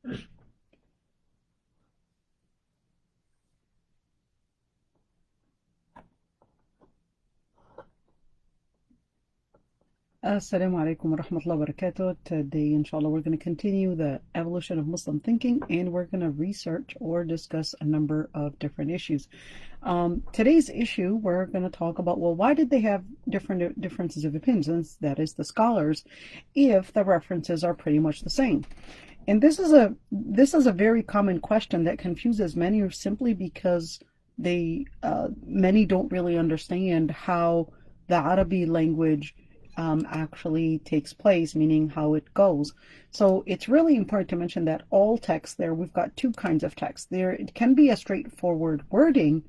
Assalamu alaikum wa rahmatullahi wa barakatuh. Today, inshallah, we're going to continue the evolution of Muslim thinking and we're going to research or discuss a number of different issues. Today's issue, we're going to talk about, well, why did they have differences of opinions, that is, the scholars, if the references are pretty much the same? And this is a very common question that confuses many simply because many don't really understand how the Arabic language actually takes place, meaning how it goes. So it's really important to mention that all text there, we've got two kinds of text. There, it can be a straightforward wording,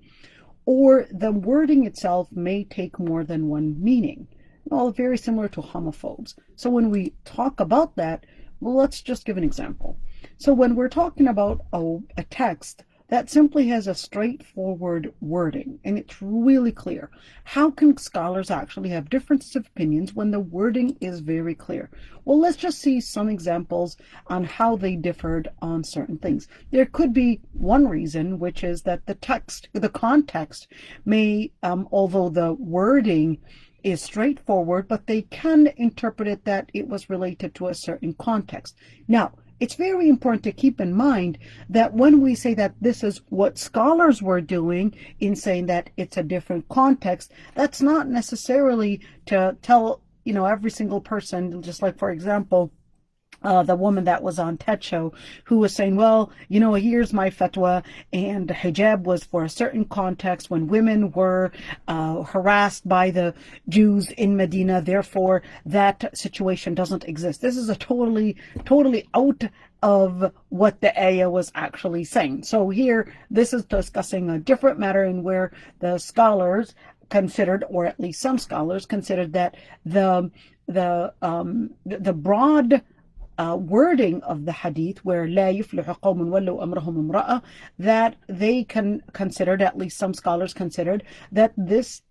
or the wording itself may take more than one meaning. All very similar to homophobes. So when we talk about that, well, let's just give an example. So when we're talking about a text that simply has a straightforward wording and it's really clear, how can scholars actually have differences of opinions when the wording is very clear? Well, let's just see some examples on how they differed on certain things. There could be one reason, which is that the context may, although the wording is straightforward, but they can interpret it that it was related to a certain context. Now, it's very important to keep in mind that when we say that this is what scholars were doing in saying that it's a different context, that's not necessarily to tell, every single person, just like, for example, the woman that was on TED Show who was saying, well, here's my fatwa, and hijab was for a certain context when women were harassed by the Jews in Medina, therefore that situation doesn't exist. This is a totally out of what the ayah was actually saying. So here, this is discussing a different matter in where the scholars considered, or at least some scholars considered, that the broad wording of the hadith, where لا يفلح قوم ولوا أمرهم امرأة, that they considered, at least some scholars considered, that this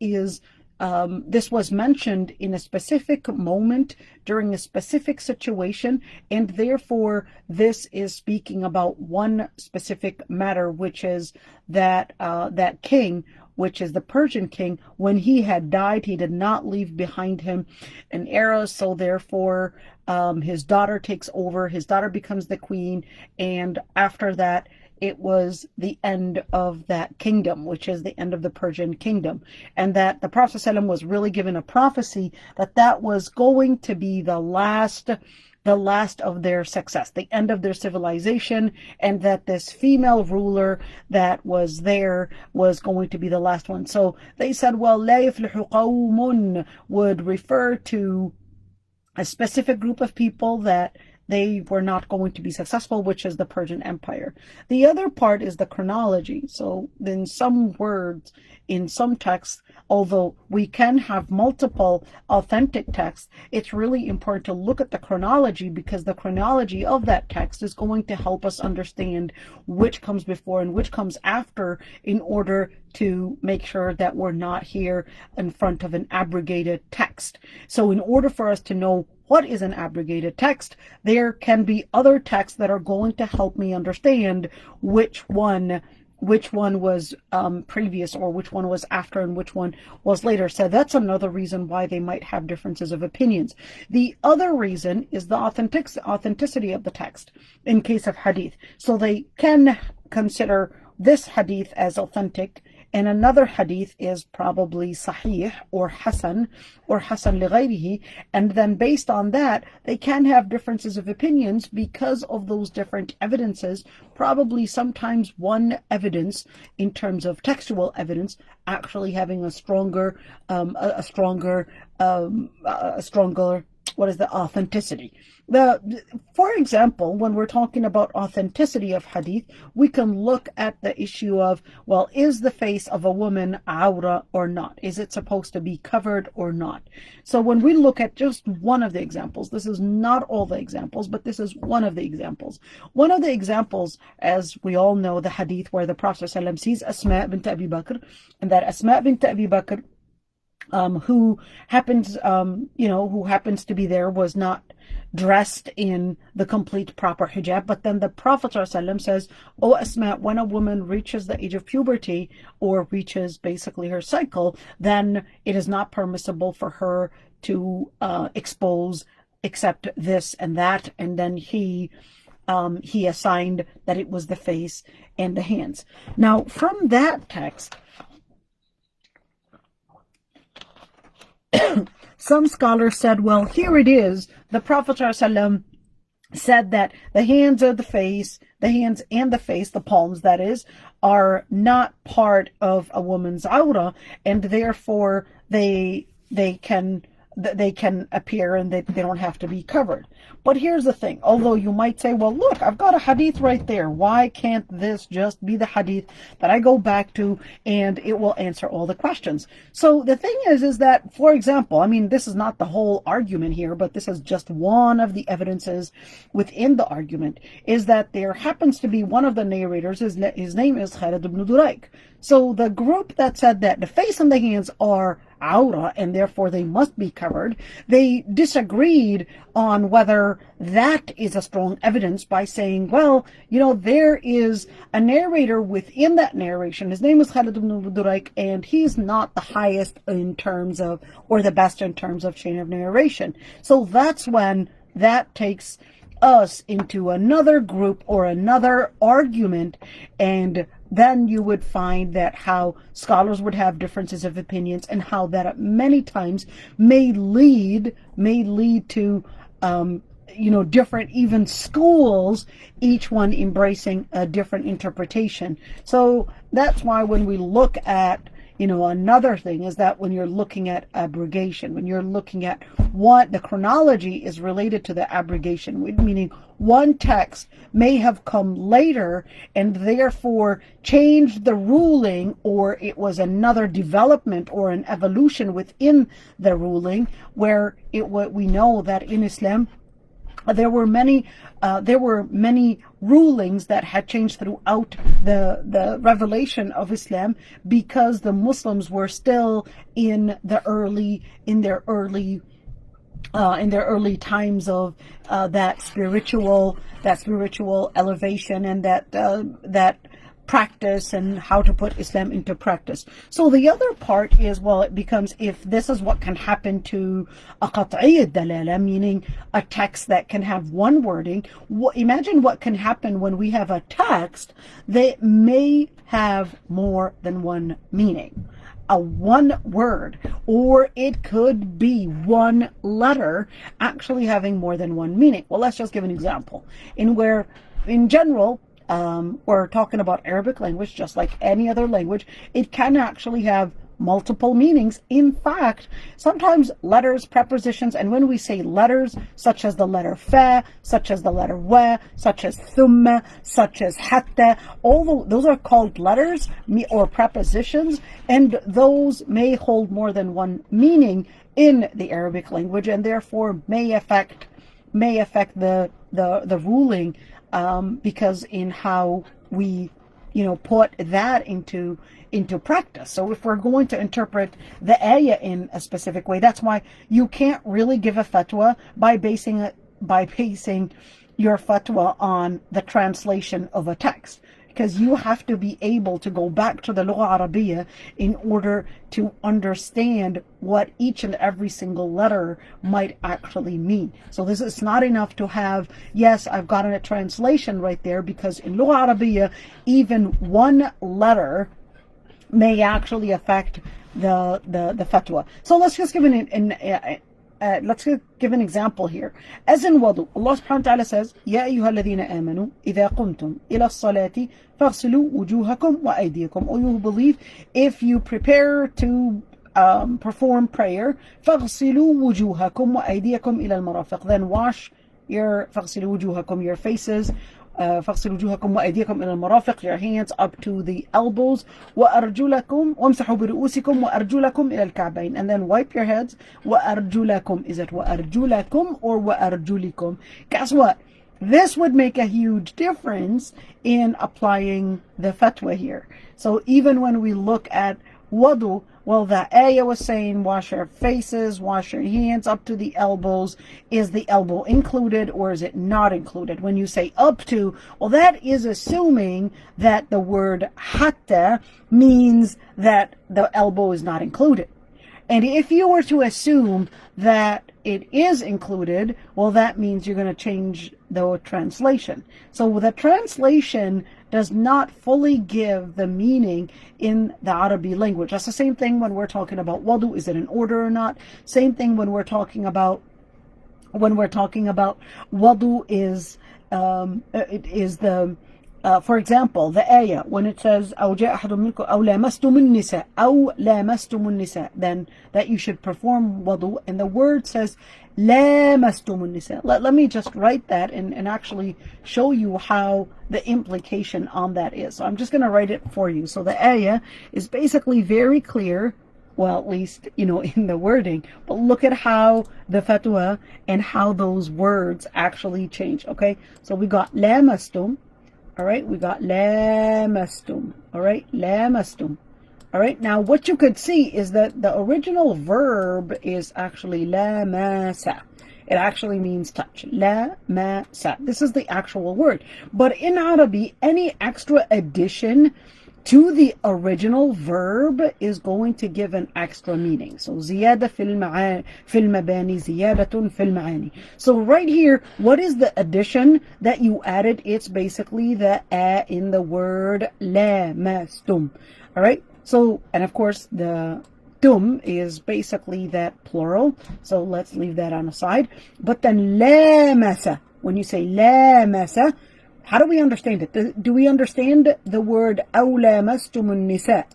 was mentioned in a specific moment during a specific situation, and therefore this is speaking about one specific matter, which is that king, which is the Persian king. When he had died, he did not leave behind him an heir, so therefore his daughter takes over, his daughter becomes the queen, and after that it was the end of that kingdom, which is the end of the Persian kingdom. And that the Prophet ﷺ was really given a prophecy that was going to be the last of their success, the end of their civilization, and that this female ruler that was there was going to be the last one. So they said, well, لا يفلح قوم would refer to a specific group of people that they were not going to be successful, which is the Persian Empire. The other part is the chronology. So in some words, in some texts, although we can have multiple authentic texts, it's really important to look at the chronology, because the chronology of that text is going to help us understand which comes before and which comes after, in order to make sure that we're not here in front of an abrogated text. So in order for us to know what is an abrogated text, there can be other texts that are going to help me understand which one was previous, or which one was after, and which one was later. So that's another reason why they might have differences of opinions. The other reason is the authenticity of the text in case of hadith. So they can consider this hadith as authentic, and another hadith is probably sahih or hasan lighayrihi, and then based on that they can have differences of opinions because of those different evidences. Probably sometimes one evidence, in terms of textual evidence, actually having a stronger what is the authenticity. For example, when we're talking about authenticity of hadith, we can look at the issue of, well, is the face of a woman awra or not? Is it supposed to be covered or not? So when we look at just one of the examples, this is not all the examples, but this is one of the examples. One of the examples, as we all know, the hadith where the Prophet ﷺ sees Asma bint Abi Bakr, and that Asma bint Abi Bakr who happens, who happens to be there was not dressed in the complete proper hijab. But then the Prophet ﷺ says, "O Asma, when a woman reaches the age of puberty or reaches basically her cycle, then it is not permissible for her to expose except this and that." And then he assigned that it was the face and the hands. Now, from that text, some scholars said, well, here it is. The Prophet ﷺ said that the hands and the face, the palms, that is, are not part of a woman's aura, and therefore they can appear and they don't have to be covered. But here's the thing, although you might say, well, look, I've got a hadith right there. Why can't this just be the hadith that I go back to and it will answer all the questions? So the thing is that, for example, I mean, this is not the whole argument here, but this is just one of the evidences within the argument, is that there happens to be one of the narrators, his name is Khalid ibn Duraik. So the group that said that the face and the hands are aura and therefore they must be covered, they disagreed on whether that is a strong evidence by saying, well, there is a narrator within that narration. His name is Khalid ibn Duraik, and he's not the highest in terms of, or the best in terms of chain of narration. So that's when that takes us into another group or another argument, and then you would find that how scholars would have differences of opinions, and how that many times may lead to different even schools, each one embracing a different interpretation. So that's why when we look at another thing is that when you're looking at abrogation, when you're looking at what the chronology is related to the abrogation, meaning one text may have come later and therefore changed the ruling, or it was another development or an evolution within the ruling, where we know that in Islam there were many rulings that had changed throughout the revelation of Islam, because the Muslims were still in their early times of that spiritual elevation and that practice, and how to put Islam into practice. So the other part is, well, it becomes, if this is what can happen to a qat'i dalala, meaning a text that can have one wording, imagine what can happen when we have a text that may have more than one meaning. A one word, or it could be one letter actually having more than one meaning. Well, let's just give an example in general, we're talking about Arabic language, just like any other language. It can actually have multiple meanings. In fact, sometimes letters, prepositions, and when we say letters, such as the letter fa, such as the letter wa, such as thumma, such as hatta, all those are called letters or prepositions, and those may hold more than one meaning in the Arabic language, and therefore may affect the ruling, because in how we put that into practice. So if we're going to interpret the ayah in a specific way, that's why you can't really give a fatwa by basing your fatwa on the translation of a text, because you have to be able to go back to the Lugha Arabiya in order to understand what each and every single letter might actually mean. So this is not enough to have, yes, I've gotten a translation right there, because in Lugha Arabiya, even one letter may actually affect the fatwa. So let's just give let's give an example here. As in wudu, Allah subhanahu wa ta'ala says, يَا أَيُّهَا الَّذِينَ آمَنُوا إِذَا قُمْتُمْ إِلَى الصَّلَاةِ فَاغْسِلُوا وُجُوهَكُمْ وَأَيْدِيَكُمْ. O you who believe, if you prepare to perform prayer, فَاغْسِلُوا وُجُوهَكُمْ وَأَيْدِيَكُمْ إِلَى الْمَرَافِقِ. Then wash فَاغْسِلُوا وُجُوهَكُمْ, your faces, فَاغْسِلُوا وُجُوهَكُمْ وَأَيْدِيَكُمْ إِلَى الْمَرَافِقِ, your hands up to the elbows, وَأَرْجُلَكُمْ وَامْسَحُوا بِرُؤُوسِكُمْ وَأَرْجُلَكُمْ إِلَى الْكَعْبَيْنِ, and then wipe your heads. وَأَرْجُلَكُمْ, is it وَأَرْجُلَكُمْ or وَأَرْجُلِكُم? Guess what? This would make a huge difference in applying the fatwa here. So even when we look at wudu, well, the ayah was saying wash your faces, wash your hands up to the elbows. Is the elbow included or is it not included? When you say up to, well, that is assuming that the word hatta means that the elbow is not included. And if you were to assume that it is included, well, that means you're going to change the translation. So the translation does not fully give the meaning in the Arabic language. That's the same thing when we're talking about wudu. Is it in order or not? Same thing when we're talking about wudu is it is the for example, the ayah, when it says أو جاء أحد منكم أو لامستم النساء أو لامستم النساء, then that you should perform wudu, and the word says لامستم النساء. Let me just write that and actually show you how the implication on that is. So I'm just going to write it for you. So the ayah is basically very clear, well, at least, in the wording, but look at how the fatwa and how those words actually change. Okay, so we got lamastum. All right, we got lamastum. All right, lamastum. All right, now what you could see is that the original verb is actually lamasa. It actually means touch. Lamasa. This is the actual word. But in Arabic, any extra addition to the original verb is going to give an extra meaning. So زيادة في المباني زيادة في المعاني. So right here, what is the addition that you added? It's basically the a in the word lamastum. All right. So, and of course the tum is basically that plural. So let's leave that on the side. But then lamasa, when you say lamasa, how do we understand it? Do we understand the word أَوْ لَامَسْتُمُ النِّسَاء?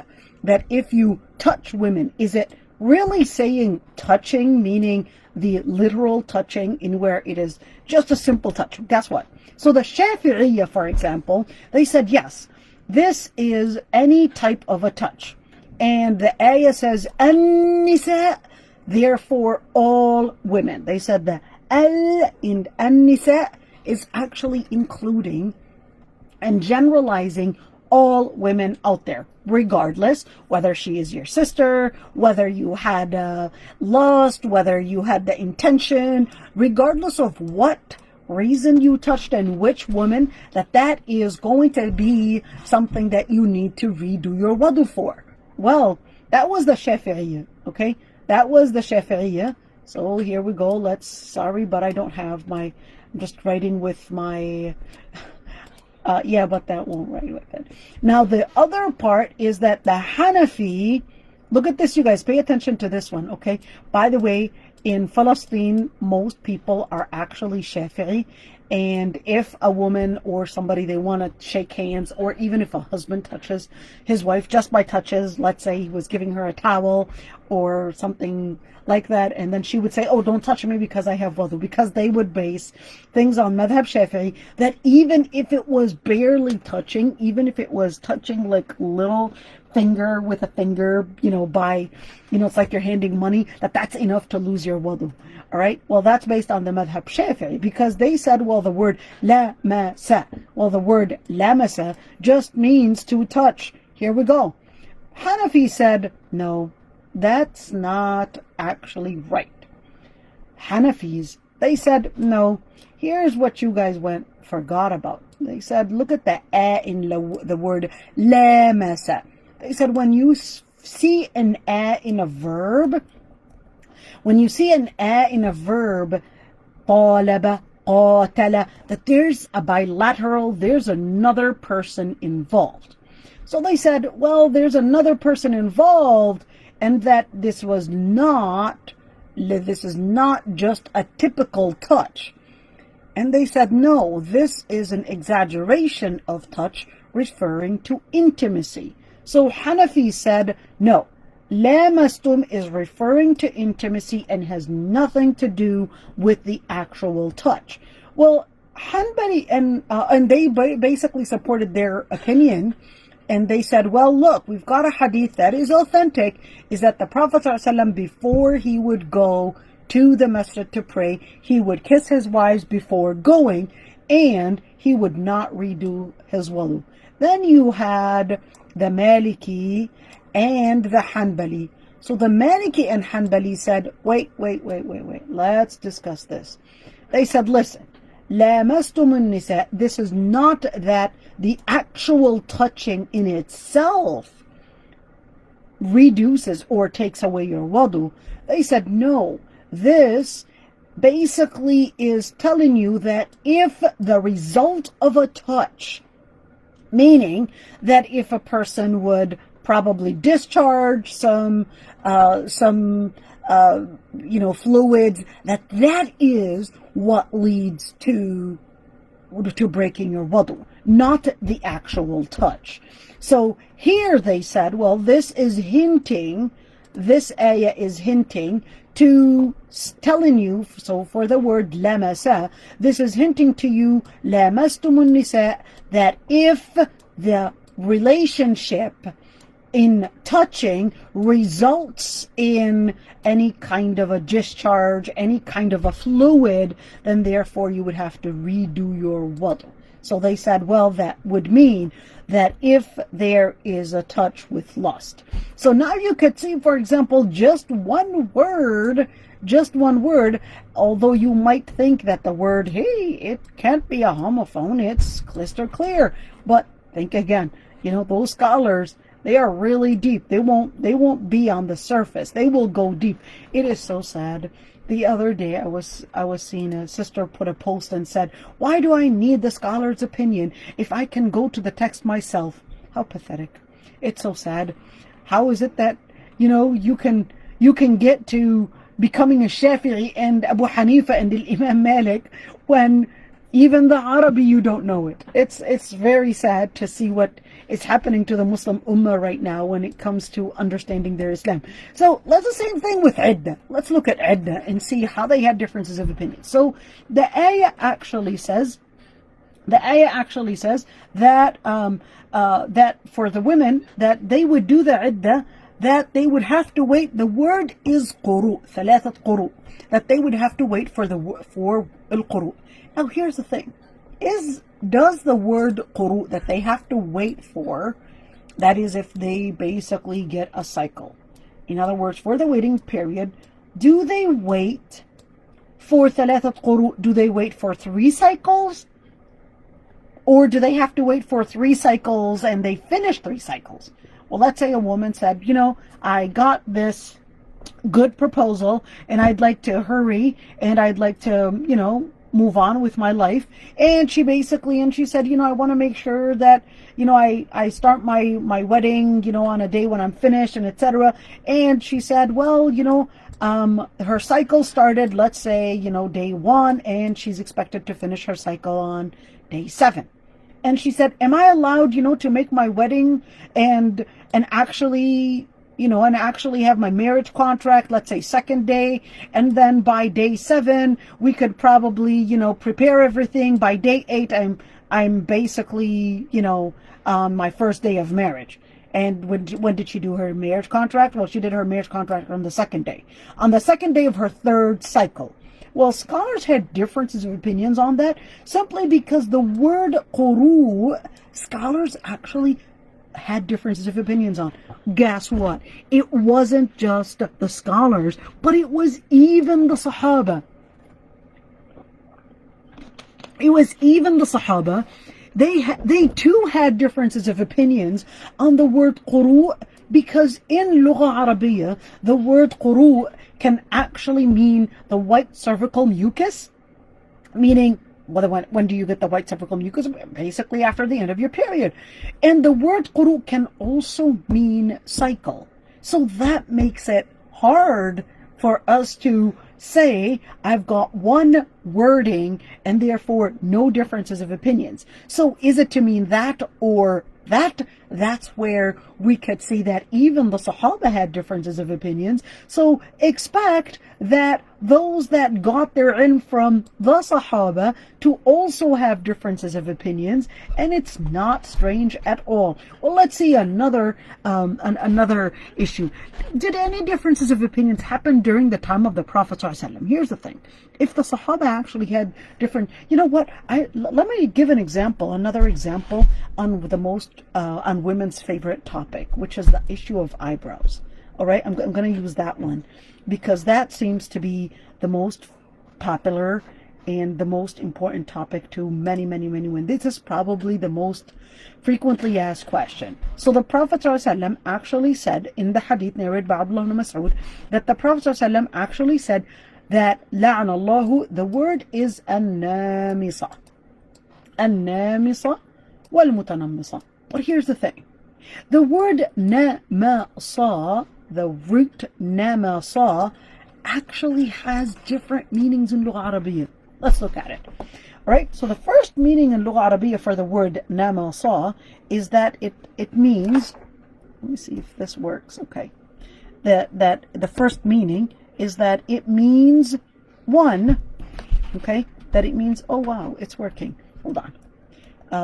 That if you touch women, is it really saying touching, meaning the literal touching in where it is just a simple touch? Guess what? So the Shafi'iyya, for example, they said, yes, this is any type of a touch. And the ayah says, النِّسَاء, therefore all women. They said the al in النِّسَاء is actually including and generalizing all women out there, regardless whether she is your sister, whether you had lust, whether you had the intention, regardless of what reason you touched and which woman, that is going to be something that you need to redo your wudu for. Well, that was the Shafi'iyya, okay? That was the Shafi'iyya. So here we go. Sorry, but I don't have my, I'm just writing with my, yeah, but that won't write like that. Now, the other part is that the Hanafi, look at this, you guys, pay attention to this one, okay? By the way, in Palestine, most people are actually Shafi'i. And if a woman or somebody, they want to shake hands, or even if a husband touches his wife just by touches, let's say he was giving her a towel or something like that, and then she would say, oh, don't touch me because I have wudu, because they would base things on madhab Shafi'i, that even if it was barely touching, even if it was touching like little finger with a finger, by, it's like you're handing money, that's enough to lose your wudu. All right. Well, that's based on the madhab Shafi'i, because they said, well, the word lamasa, the word lamasa just means to touch. Here we go. Hanafi said, no, that's not actually right. Hanafis, they said, no, here's what you guys forgot about. They said, look at the a in the word lamasa. They said, when you see an a in a verb, طالب, قاتل, that there's a bilateral, there's another person involved. So they said, well, there's another person involved, and that this is not just a typical touch. And they said, no, this is an exaggeration of touch referring to intimacy. So Hanafi said, no, lamastum is referring to intimacy and has nothing to do with the actual touch. Well, Hanbali and they basically supported their opinion, and they said, well, look, we've got a hadith that is authentic, is that the Prophet ﷺ, before he would go to the masjid to pray, he would kiss his wives before going, and he would not redo his wudu. Then you had the Maliki and the Hanbali. So the Maliki and Hanbali said, wait, let's discuss this. They said, listen, لامستم النساء, this is not that the actual touching in itself reduces or takes away your wudu. They said, no, this basically is telling you that if the result of a touch, meaning that if a person would probably discharge some fluids, that is what leads to breaking your wudu, not the actual touch. So here they said, well, this ayah is hinting to telling you, so for the word lamasa, this is hinting to you, lamastumun nisa, that if the relationship in touching results in any kind of a discharge, any kind of a fluid, then therefore you would have to redo your wudu. So they said, well, that would mean that if there is a touch with lust. So now you could see, for example, just one word, although you might think that the word, hey, it can't be a homophone, it's crystal clear. But think again, those scholars, they are really deep. They won't be on the surface. They will go deep. It is so sad. The other day, I was seeing a sister put a post and said, why do I need the scholar's opinion if I can go to the text myself? How pathetic. It's so sad. How is it that, you can get to becoming a Shafi'i and Abu Hanifa and Imam Malik when even the Arabi, you don't know it. It's very sad to see what is happening to the Muslim Ummah right now when it comes to understanding their Islam. So that's the same thing with Iddah. Let's look at Iddah and see how they had differences of opinion. So the ayah actually says that that for the women, that they would do the Iddah, that they would have to wait. The word is quru, thalathat quru, that they would have to wait for al-quru. Now here's the thing. Does the word quru that they have to wait for, that is if they basically get a cycle. In other words, for the waiting period, do they wait for thalathat quru? Do they wait for 3 cycles? Or do they have to wait for 3 cycles and they finish 3 cycles? Well, let's say a woman said, I got this good proposal and I'd like to hurry and I'd like to, move on with my life. And she said, I want to make sure that, I start my wedding, on a day when I'm finished and etc. And she said, well, her cycle started, let's say, day 1, and she's expected to finish her cycle on day 7. And she said, am I allowed, to make my wedding and actually have my marriage contract, let's say 2nd day, and then by day 7 we could probably, prepare everything. By day 8 I'm basically, on my first day of marriage. And when did she do her marriage contract? Well, she did her marriage contract on the 2nd day. On the 2nd day of her 3rd cycle. Well, scholars had differences of opinions on that, simply because the word quru, scholars actually had differences of opinions on. Guess what? It wasn't just the scholars, but it was even the Sahaba. They too had differences of opinions on the word quru, because in Lugha Arabiya, the word quru can actually mean the white cervical mucus, meaning, when do you get the white cervical mucus? Basically after the end of your period. And the word quru can also mean cycle. So that makes it hard for us to say, I've got one wording and therefore no differences of opinions. So is it to mean that or that? That's where we could see that even the Sahaba had differences of opinions. So expect that those that got their ilm from the Sahaba to also have differences of opinions, and it's not strange at all. Well, let's see another issue. Did any differences of opinions happen during the time of the Prophet ﷺ? Here's the thing. If the Sahaba actually had different, let me give an example, another example on on women's favorite topic, which is the issue of eyebrows. All right, I'm going to use that one because that seems to be the most popular and the most important topic to many women. This is probably the most frequently asked question. So the Prophet ﷺ actually said in the hadith narrated by Abdullah ibn Mas'ud that the Prophet ﷺ actually said that لعن الله, the word is النامصة والمتنمصة. But here's the thing. The word نمصة, the root نمصة, actually has different meanings in Lugha Arabiya. Let's look at it. All right, so the first meaning in Lugha Arabiya for the word نمصة is that it means, let me see if this works, okay. That the first meaning is that it means one, okay, that it means, oh wow, it's working. Hold on.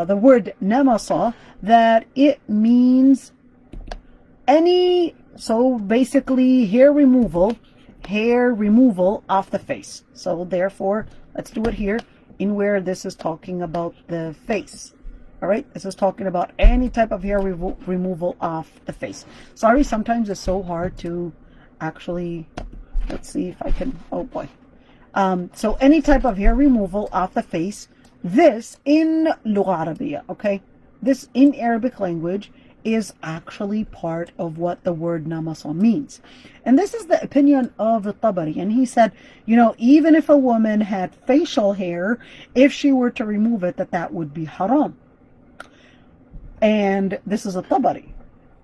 The word namasa, that it means any, so basically hair removal off the face. So therefore, let's do it here in where this is talking about the face. All right, this is talking about any type of hair removal off the face. Sorry, sometimes it's so hard to actually, let's see if I can, oh boy. So any type of hair removal off the face, this in Lugha Arabiya, okay? This in Arabic language is actually part of what the word namasa means. And this is the opinion of the Tabari. And he said, you know, even if a woman had facial hair, if she were to remove it, that would be haram. And this is a Tabari.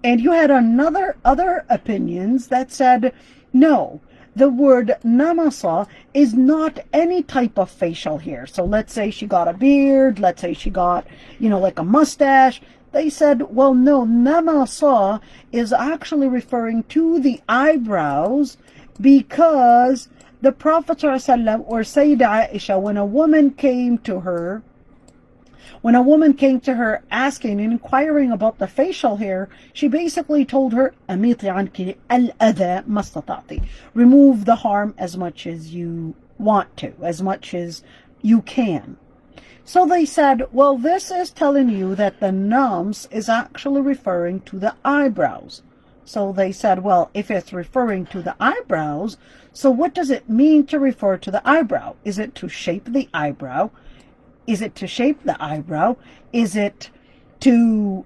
And you had other opinions that said, no, the word namasa is not any type of facial hair. So let's say she got a beard, let's say she got, you know, like a mustache. They said, well, no, namasa is actually referring to the eyebrows because the Prophet ﷺ or Sayyidah Aysha, when a woman came to her asking and inquiring about the facial hair, she basically told her, "Amiti anki al-adha mastata'ti." Remove the harm as much as you want to, as much as you can. So they said, well, this is telling you that the nams is actually referring to the eyebrows. So they said, well, if it's referring to the eyebrows, so what does it mean to refer to the eyebrow? Is it to shape the eyebrow? Is it to shape the eyebrow? Is it to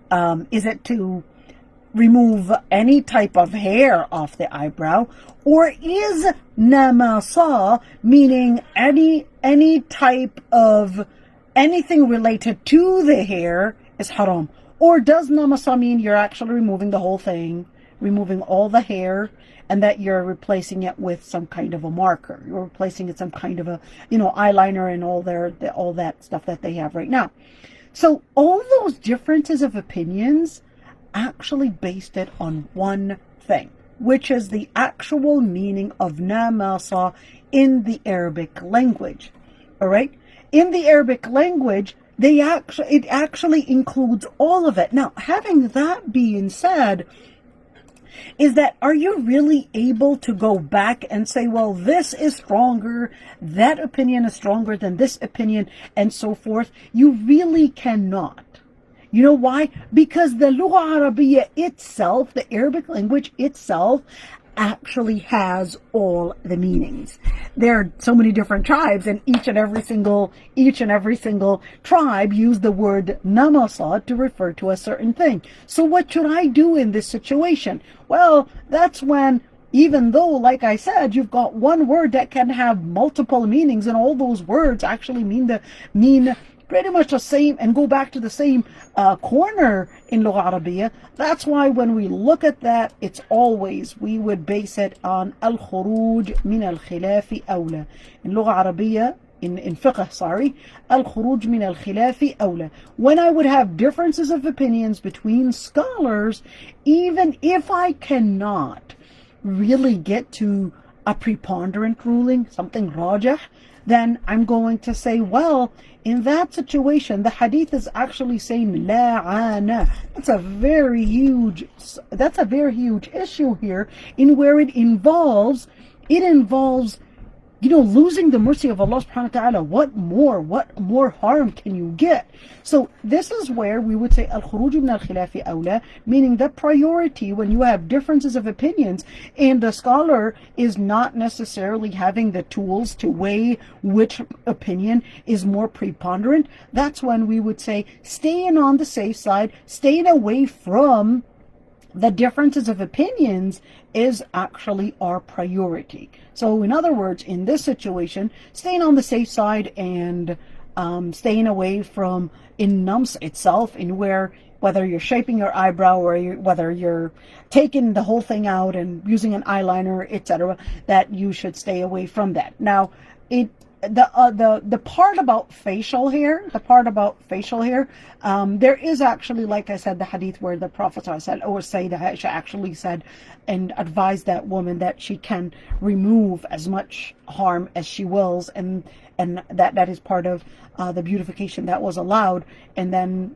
remove any type of hair off the eyebrow? Or is namasa meaning any type of anything related to the hair is haram? Or does namasa mean you're actually removing the whole thing, removing all the hair, and that you're replacing it with some kind of a marker? You're replacing it some kind of a, you know, eyeliner and all that stuff that they have right now. So all those differences of opinions actually based it on one thing, which is the actual meaning of namasa in the Arabic language. All right? In the Arabic language, it actually includes all of it. Now, having that being said, is that, are you really able to go back and say, well, this is stronger, that opinion is stronger than this opinion, and so forth? You really cannot. You know why? Because the Lugha Arabiya itself, the Arabic language itself, actually has all the meanings. There are so many different tribes, and each and every single tribe use the word namasa to refer to a certain thing. So what should I do in this situation? Well, that's when, even though, like I said, you've got one word that can have multiple meanings, and all those words actually mean pretty much the same and go back to the same corner in Lugha Arabiya. That's why when we look at that, it's always, we would base it on al-khuruj min al-khilafi awla. In Lugha Arabiya, in fiqh, sorry, al-khuruj min al-khilafi awla. When I would have differences of opinions between scholars, even if I cannot really get to a preponderant ruling, something rajah, then I'm going to say, well, in that situation, the hadith is actually saying la'ana. That's a very huge issue here, in where it involves losing the mercy of Allah subhanahu wa ta'ala. What more harm can you get? So this is where we would say al-khuruj min al-khilafi awla, meaning the priority when you have differences of opinions and the scholar is not necessarily having the tools to weigh which opinion is more preponderant. That's when we would say staying on the safe side, staying away from the differences of opinions is actually our priority. So in other words, in this situation, staying on the safe side and staying away from in nums itself, in whether you're shaping your eyebrow or whether you're taking the whole thing out and using an eyeliner, etc., that you should stay away from that. Now, the part about facial hair, there is actually, like I said, the hadith where the Prophet said, or Sayyidah Aysha actually said and advised that woman that she can remove as much harm as she wills, and that is part of the beautification that was allowed, and then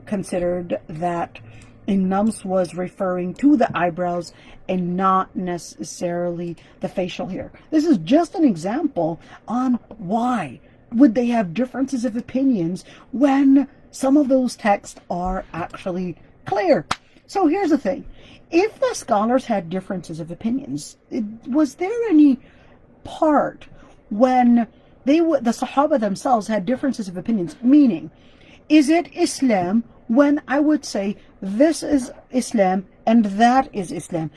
considered that nums was referring to the eyebrows and not necessarily the facial hair. This is just an example on why would they have differences of opinions when some of those texts are actually clear. So here's the thing. If the scholars had differences of opinions, was there any part when the Sahaba themselves had differences of opinions? Meaning, is it Islam when I would say this is Islam and that is Islam?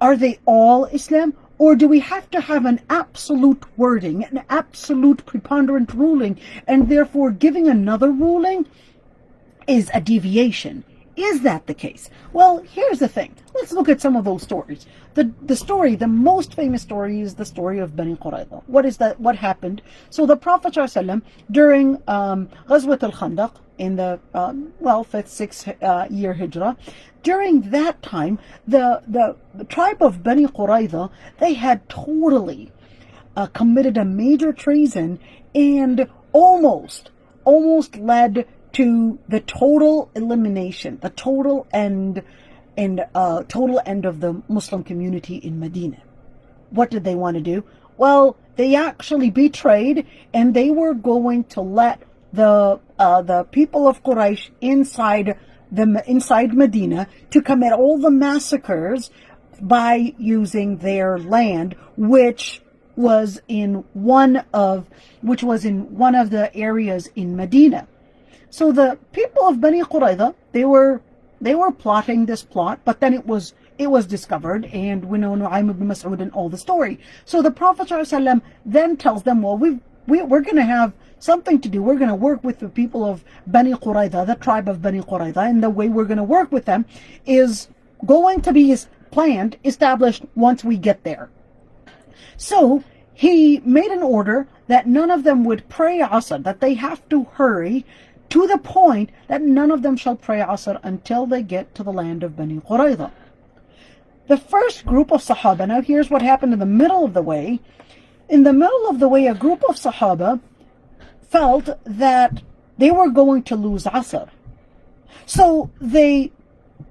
Are they all Islam? Or do we have to have an absolute wording, an absolute preponderant ruling, and therefore giving another ruling is a deviation? Is that the case? Well, here's the thing. Let's look at some of those stories. The most famous story is the story of Bani Qurayza. What is that? What happened? So the Prophet ﷺ, during Ghazwat al-Khandaq in the 5th, 6th year Hijrah, during that time, the tribe of Bani Qurayza, they had totally committed a major treason and almost led to the total elimination, the total end of the Muslim community in Medina. What did they want to do? Well, they actually betrayed, and they were going to let the people of Quraysh inside Medina to commit all the massacres by using their land, which was in one of the areas in Medina. So the people of Bani Qurayza, they were plotting this plot, but then it was discovered, and we know Nu'aym ibn Mas'ud and all the story. So the Prophet ﷺ then tells them, well, we're going to have something to do. We're going to work with the people of Bani Qurayza, the tribe of Bani Qurayza, and the way we're going to work with them is going to be planned, established once we get there. So he made an order that none of them would pray Asr, that they have to hurry, to the point that none of them shall pray Asr until they get to the land of Bani Qurayza. The first group of Sahaba, now here's what happened in the middle of the way. In the middle of the way, a group of Sahaba felt that they were going to lose Asr. So they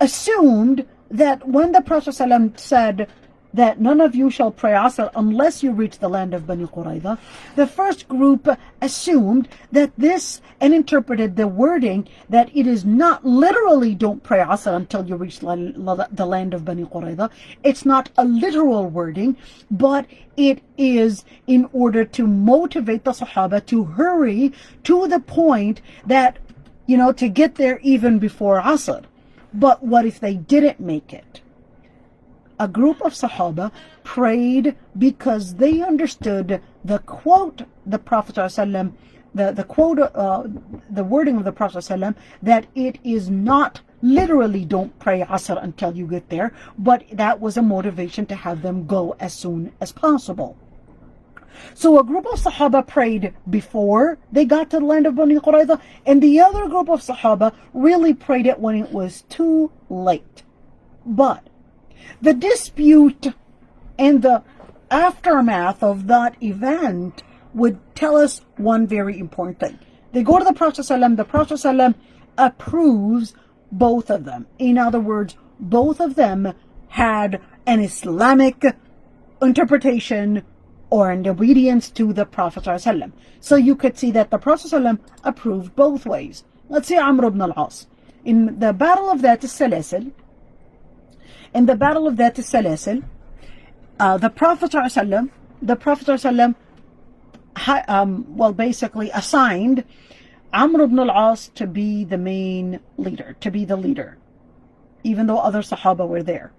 assumed that when the Prophet ﷺ said that none of you shall pray Asr unless you reach the land of Bani Qurayza, the first group assumed that this, and interpreted the wording that it is not literally don't pray Asr until you reach the land of Bani Qurayza. It's not a literal wording, but it is in order to motivate the Sahaba to hurry to the point that, to get there even before Asr. But what if they didn't make it? A group of Sahaba prayed because they understood the quote the Prophet ﷺ, the wording of the Prophet ﷺ, that it is not literally don't pray Asr until you get there, but that was a motivation to have them go as soon as possible. So a group of Sahaba prayed before they got to the land of Bani Qurayza, and the other group of Sahaba really prayed it when it was too late. But the dispute and the aftermath of that event would tell us one very important thing. They go to the Prophet ﷺ, the Prophet ﷺ approves both of them. In other words, both of them had an Islamic interpretation or in obedience to the Prophet ﷺ. So you could see that the Prophet ﷺ approved both ways. Let's see Amr ibn al-As. In the battle of Dhat al-Salasil, the Prophet ﷺ basically assigned Amr ibn al-As to be the main leader, to be the leader, even though other Sahaba were there.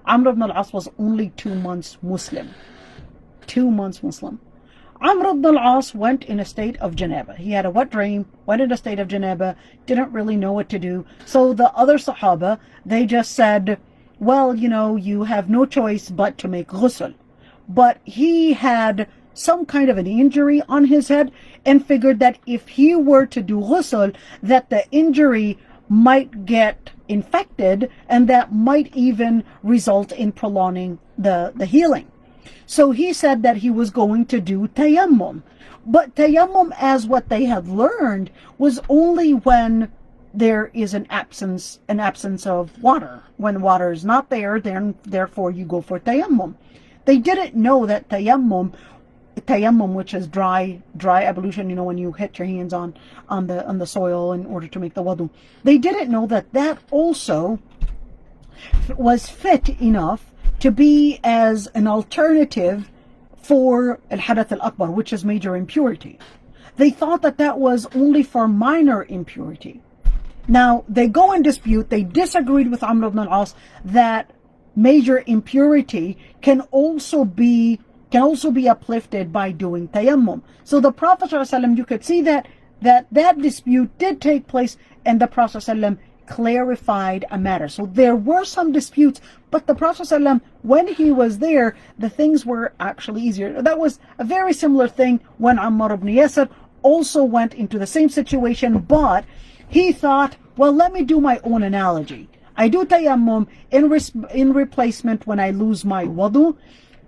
Amr ibn al-As was only 2 months Muslim. 2 months Muslim. Amr ibn al-As went in a state of janaba. He had a wet dream, went in a state of janaba, didn't really know what to do. So the other Sahaba, they just said, well, you have no choice but to make ghusl. But he had some kind of an injury on his head and figured that if he were to do ghusl, that the injury might get infected and that might even result in prolonging the healing. So he said that he was going to do tayammum. But tayammum, as what they had learned, was only when there is an absence of water. When water is not there, then therefore you go for tayammum. They didn't know that tayammum, which is dry ablution, when you hit your hands on the soil in order to make the wudu. They didn't know that also was fit enough to be as an alternative for al-hadath al-akbar, which is major impurity. They thought that was only for minor impurity. Now, they go in dispute, they disagreed with Amr ibn al-As that major impurity can also be uplifted by doing tayammum. So the Prophet ﷺ, you could see that dispute did take place, and the Prophet ﷺ clarified a matter. So there were some disputes, but the Prophet ﷺ, when he was there, the things were actually easier. That was a very similar thing when Ammar ibn Yasir also went into the same situation, but he thought, well, let me do my own analogy. I do tayammum in replacement when I lose my wudu.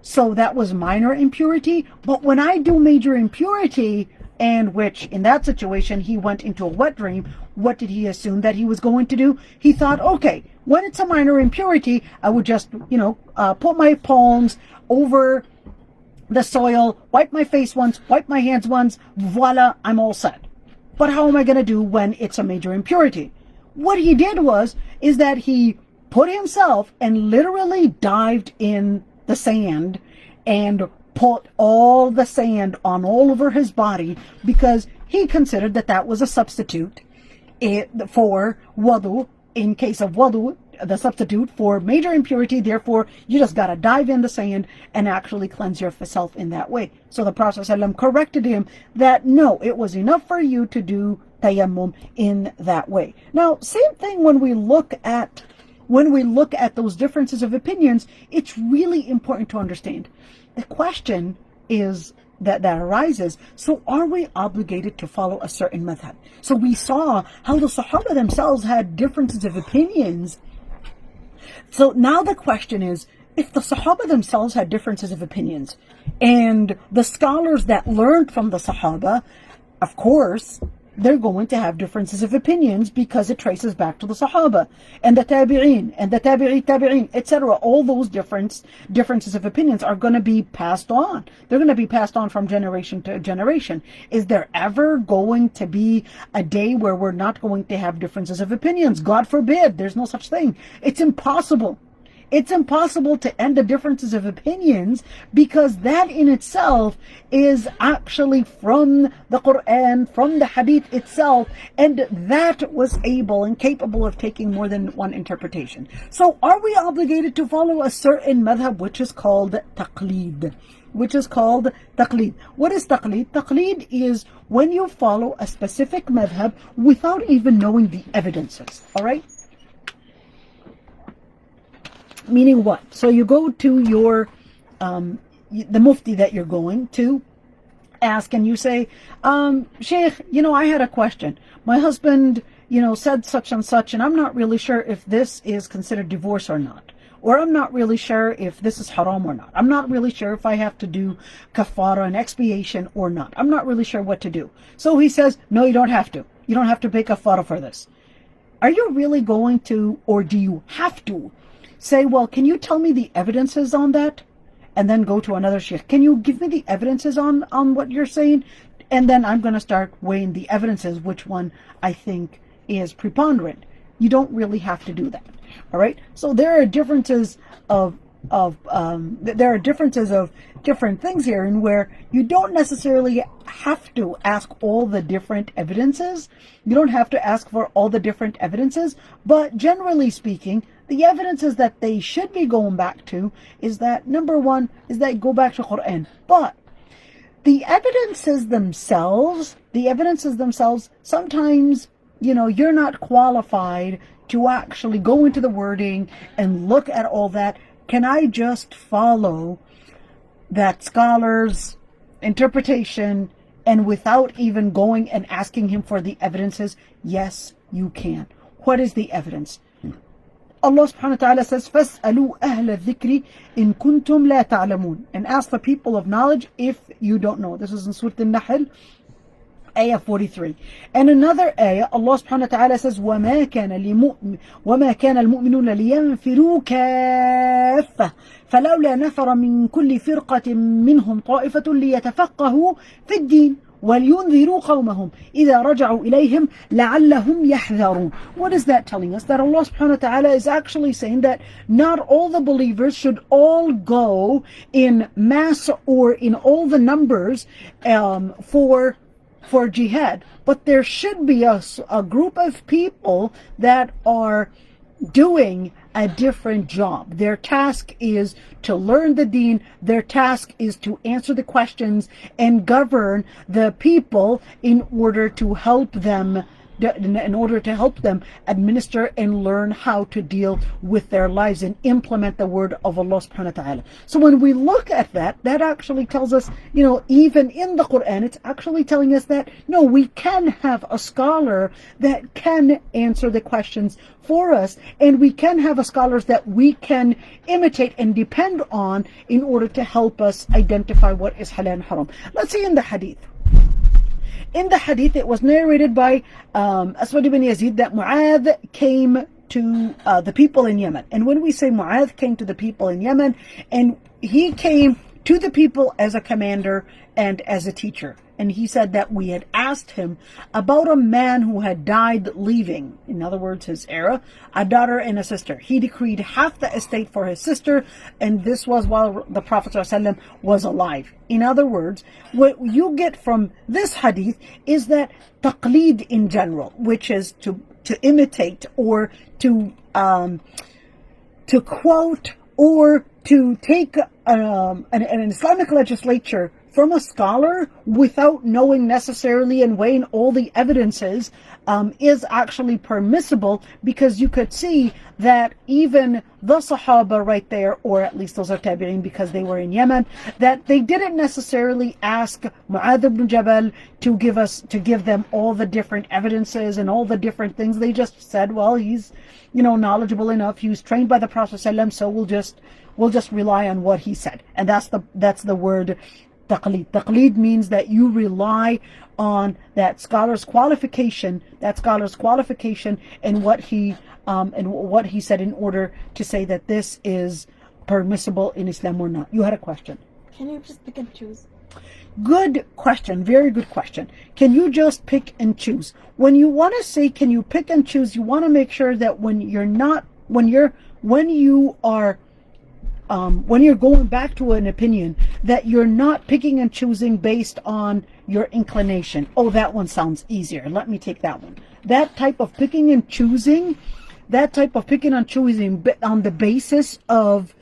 So that was minor impurity. But when I do major impurity, and which in that situation he went into a wet dream, what did he assume that he was going to do? He thought, okay, when it's a minor impurity, I would just, put my palms over the soil, wipe my face once, wipe my hands once, voila, I'm all set. But how am I going to do when it's a major impurity? What he did is that he put himself and literally dived in the sand and put all the sand on all over his body, because he considered that was a substitute for wudu. In case of wudu, the substitute for major impurity, therefore you just got to dive in the sand and actually cleanse yourself in that way. So the Prophet ﷺ corrected him that no, it was enough for you to do tayammum in that way. Now, same thing when we look at those differences of opinions, it's really important to understand. The question is that arises, so are we obligated to follow a certain madhab? So we saw how the Sahaba themselves had differences of opinions. So now the question is, if the Sahaba themselves had differences of opinions, and the scholars that learned from the Sahaba, of course, they're going to have differences of opinions because it traces back to the Sahaba and the Tabi'een and the Tabi'een, etc. All those differences of opinions are going to be passed on. They're going to be passed on from generation to generation. Is there ever going to be a day where we're not going to have differences of opinions? God forbid. There's no such thing. It's impossible. It's impossible to end the differences of opinions, because that in itself is actually from the Quran, from the Hadith itself, and that was able and capable of taking more than one interpretation. So are we obligated to follow a certain madhab, which is called taqleed? What is taqleed? Taqleed is when you follow a specific madhab without even knowing the evidences. All right? Meaning what? So you go to your the mufti that you're going to ask, and you say, Sheikh, I had a question. My husband, said such and such, and I'm not really sure if this is considered divorce or not. Or I'm not really sure if this is haram or not. I'm not really sure if I have to do kafara and expiation or not. I'm not really sure what to do. So he says, no, you don't have to. You don't have to pay kafara for this. Are you really going to, or do you have to say, well, can you tell me the evidences on that? and then go to another sheikh. Can you give me the evidences on what you're saying? And then I'm going to start weighing the evidences, which one I think is preponderant. You don't really have to do that. All right. So there are differences of different things here, in where you don't necessarily have to ask all the different evidences. You don't have to ask for all the different evidences, but generally speaking, the evidences that they should be going back to is that, number one, is that go back to Quran. But the evidences themselves, sometimes, you're not qualified to actually go into the wording and look at all that. Can I just follow that scholar's interpretation and without even going and asking him for the evidences? Yes, you can. What is the evidence? Allah subhanahu wa ta'ala says, فَاسْأَلُوا أَهْلَ الذِّكْرِ إِن كُنْتُمْ لَا تَعْلَمُونَ. And ask the people of knowledge if you don't know. This is in Surah Al-Nahl, Ayah 43. And another ayah, Allah subhanahu wa ta'ala says, وَمَا كَانَ الْمُؤْمِنُونَ لِيَنْفِرُوا كَافَّةً فَلَوْلَا نَفَرَ مِنْ كُلِّ فِرْقَةٍ مِّنْهُمْ طَائِفَةٌ لِيَتَفَقَّهُوا فِي الدِّينِ وَلْيُنذِرُوا قَوْمَهُمْ إِذَا رَجَعُوا إِلَيْهِمْ لَعَلَّهُمْ يَحْذَرُونَ. What is that telling us? That Allah subhanahu wa ta'ala is actually saying that not all the believers should all go in mass or in all the numbers for jihad, but there should be a group of people that are doing a different job. Their task is to learn the deen. Their task is to answer the questions and govern the people in order to help them administer and learn how to deal with their lives and implement the word of Allah subhanahu wa ta'ala. So when we look at that actually tells us, even in the Quran, it's actually telling us that, no, we can have a scholar that can answer the questions for us, and we can have a scholars that we can imitate and depend on in order to help us identify what is halal and haram. Let's see in the hadith. In the hadith, it was narrated by Aswad ibn Yazid that Mu'adh came to the people in Yemen. And when we say Mu'adh came to the people in Yemen, and he came to the people as a commander and as a teacher. And he said that we had asked him about a man who had died leaving, in other words, his era, a daughter and a sister. He decreed half the estate for his sister, and this was while the Prophet ﷺ was alive. In other words, what you get from this hadith is that taqleed in general, which is to imitate or to quote or to take an Islamic legislature from a scholar without knowing necessarily and weighing all the evidences is actually permissible, because you could see that even the Sahaba right there, or at least those are tabi'in because they were in Yemen, that they didn't necessarily ask Mu'adh ibn Jabal to give them all the different evidences and all the different things. They just said, well, he's knowledgeable enough, he was trained by the Prophet ﷺ, so we'll just rely on what he said. And that's the word taqleed. Taqleed means that you rely on that scholar's qualification and what he said in order to say that this is permissible in Islam or not. You had a question. Can you just pick and choose? Good question. Very good question. Can you just pick and choose? When you want to say can you pick and choose, you want to make sure that when you're going back to an opinion, that you're not picking and choosing based on your inclination. Oh, that one sounds easier, let me take that one. That type of picking and choosing on the basis of,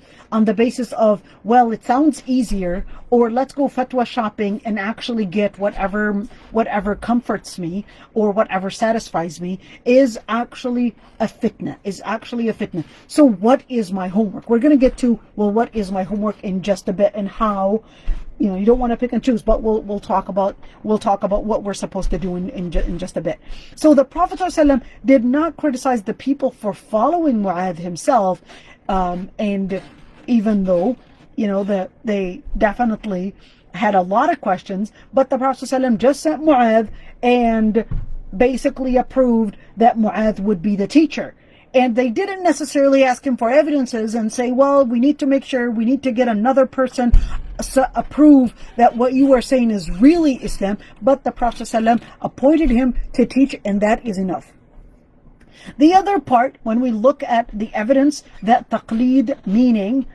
well, it sounds easier, or let's go fatwa shopping and actually get whatever comforts me or whatever satisfies me, is actually a fitna. So what is my homework? We're going to get to, well, what is my homework in just a bit, and how, you don't want to pick and choose, but we'll talk about what we're supposed to do in just a bit. So the Prophet ﷺ did not criticize the people for following Mu'adh himself, and even though that they definitely had a lot of questions, but the Prophet ﷺ just sent Mu'adh and basically approved that Mu'adh would be the teacher. And they didn't necessarily ask him for evidences and say, well, we need to make sure, we need to get another person approve that what you are saying is really Islam. But the Prophet ﷺ appointed him to teach, and that is enough. The other part, when we look at the evidence that taqleed, meaning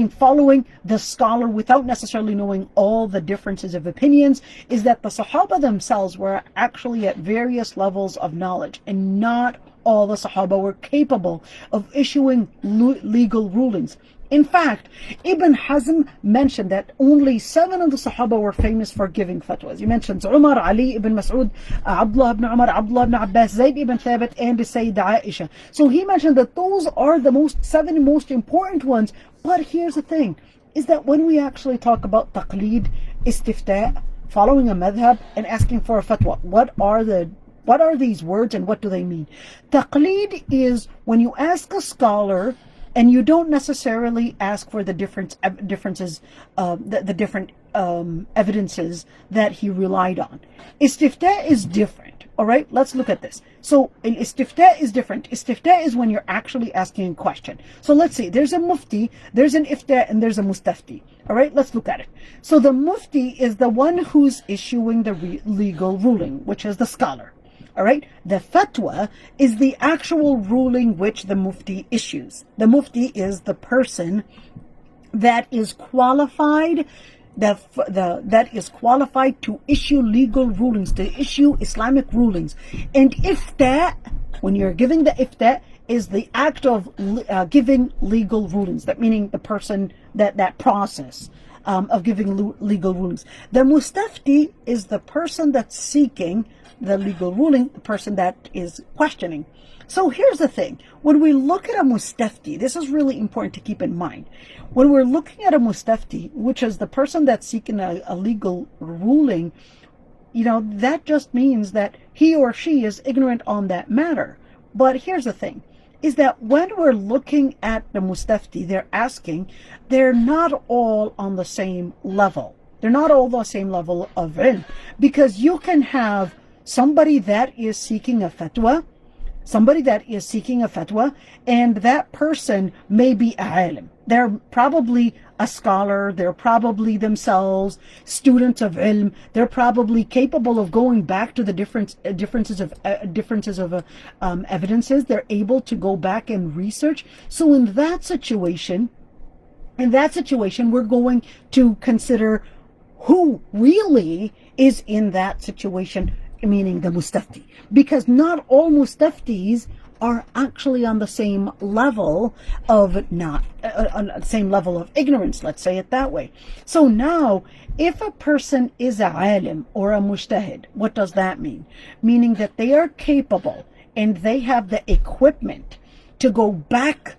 following the scholar without necessarily knowing all the differences of opinions, is that the Sahaba themselves were actually at various levels of knowledge, and not all the Sahaba were capable of issuing legal rulings. In fact, Ibn Hazm mentioned that only 7 of the Sahaba were famous for giving fatwas. He mentions Umar, Ali ibn Mas'ud, Abdullah ibn Umar, Abdullah ibn Abbas, Zayd ibn Thabit, and Sayyidah Aysha. So he mentioned that those are the 7 most important ones. But here's the thing, is that when we actually talk about taqleed, istifta, following a madhab and asking for a fatwa, what are these words and what do they mean? Taqleed is when you ask a scholar and you don't necessarily ask for the different evidences that he relied on. Istifta is different. All right, let's look at this. So istifta is different. Istifta is when you're actually asking a question. So let's see, there's a mufti, there's an ifta, and there's a mustafti. All right, let's look at it. So the mufti is the one who's issuing the legal ruling, which is the scholar. All right, the fatwa is the actual ruling which the mufti issues. The mufti is the person that is qualified, that is qualified to issue legal rulings, to issue Islamic rulings. And ifta, when you're giving the ifta, is the act of giving legal rulings. That meaning the person, that process of giving legal rulings. The mustafti is the person that's seeking the legal ruling, the person that is questioning. So here's the thing, when we look at a mustafti, this is really important to keep in mind. When we're looking at a mustafti, which is the person that's seeking a legal ruling, that just means that he or she is ignorant on that matter. But here's the thing, is that when we're looking at the mustafti, they're not all on the same level. They're not all the same level of ilm, because you can have somebody that is seeking a fatwa, and that person may be a alim. They're probably a scholar, they're probably themselves students of ilm, they're probably capable of going back to the differences of evidences, they're able to go back and research. So in that situation, we're going to consider who really is in that situation, meaning the mustafti, because not all mustaftis are actually on the same level of ignorance, let's say it that way. So now, if a person is a alim or a mujtahid, what does that mean? Meaning that they are capable and they have the equipment to go back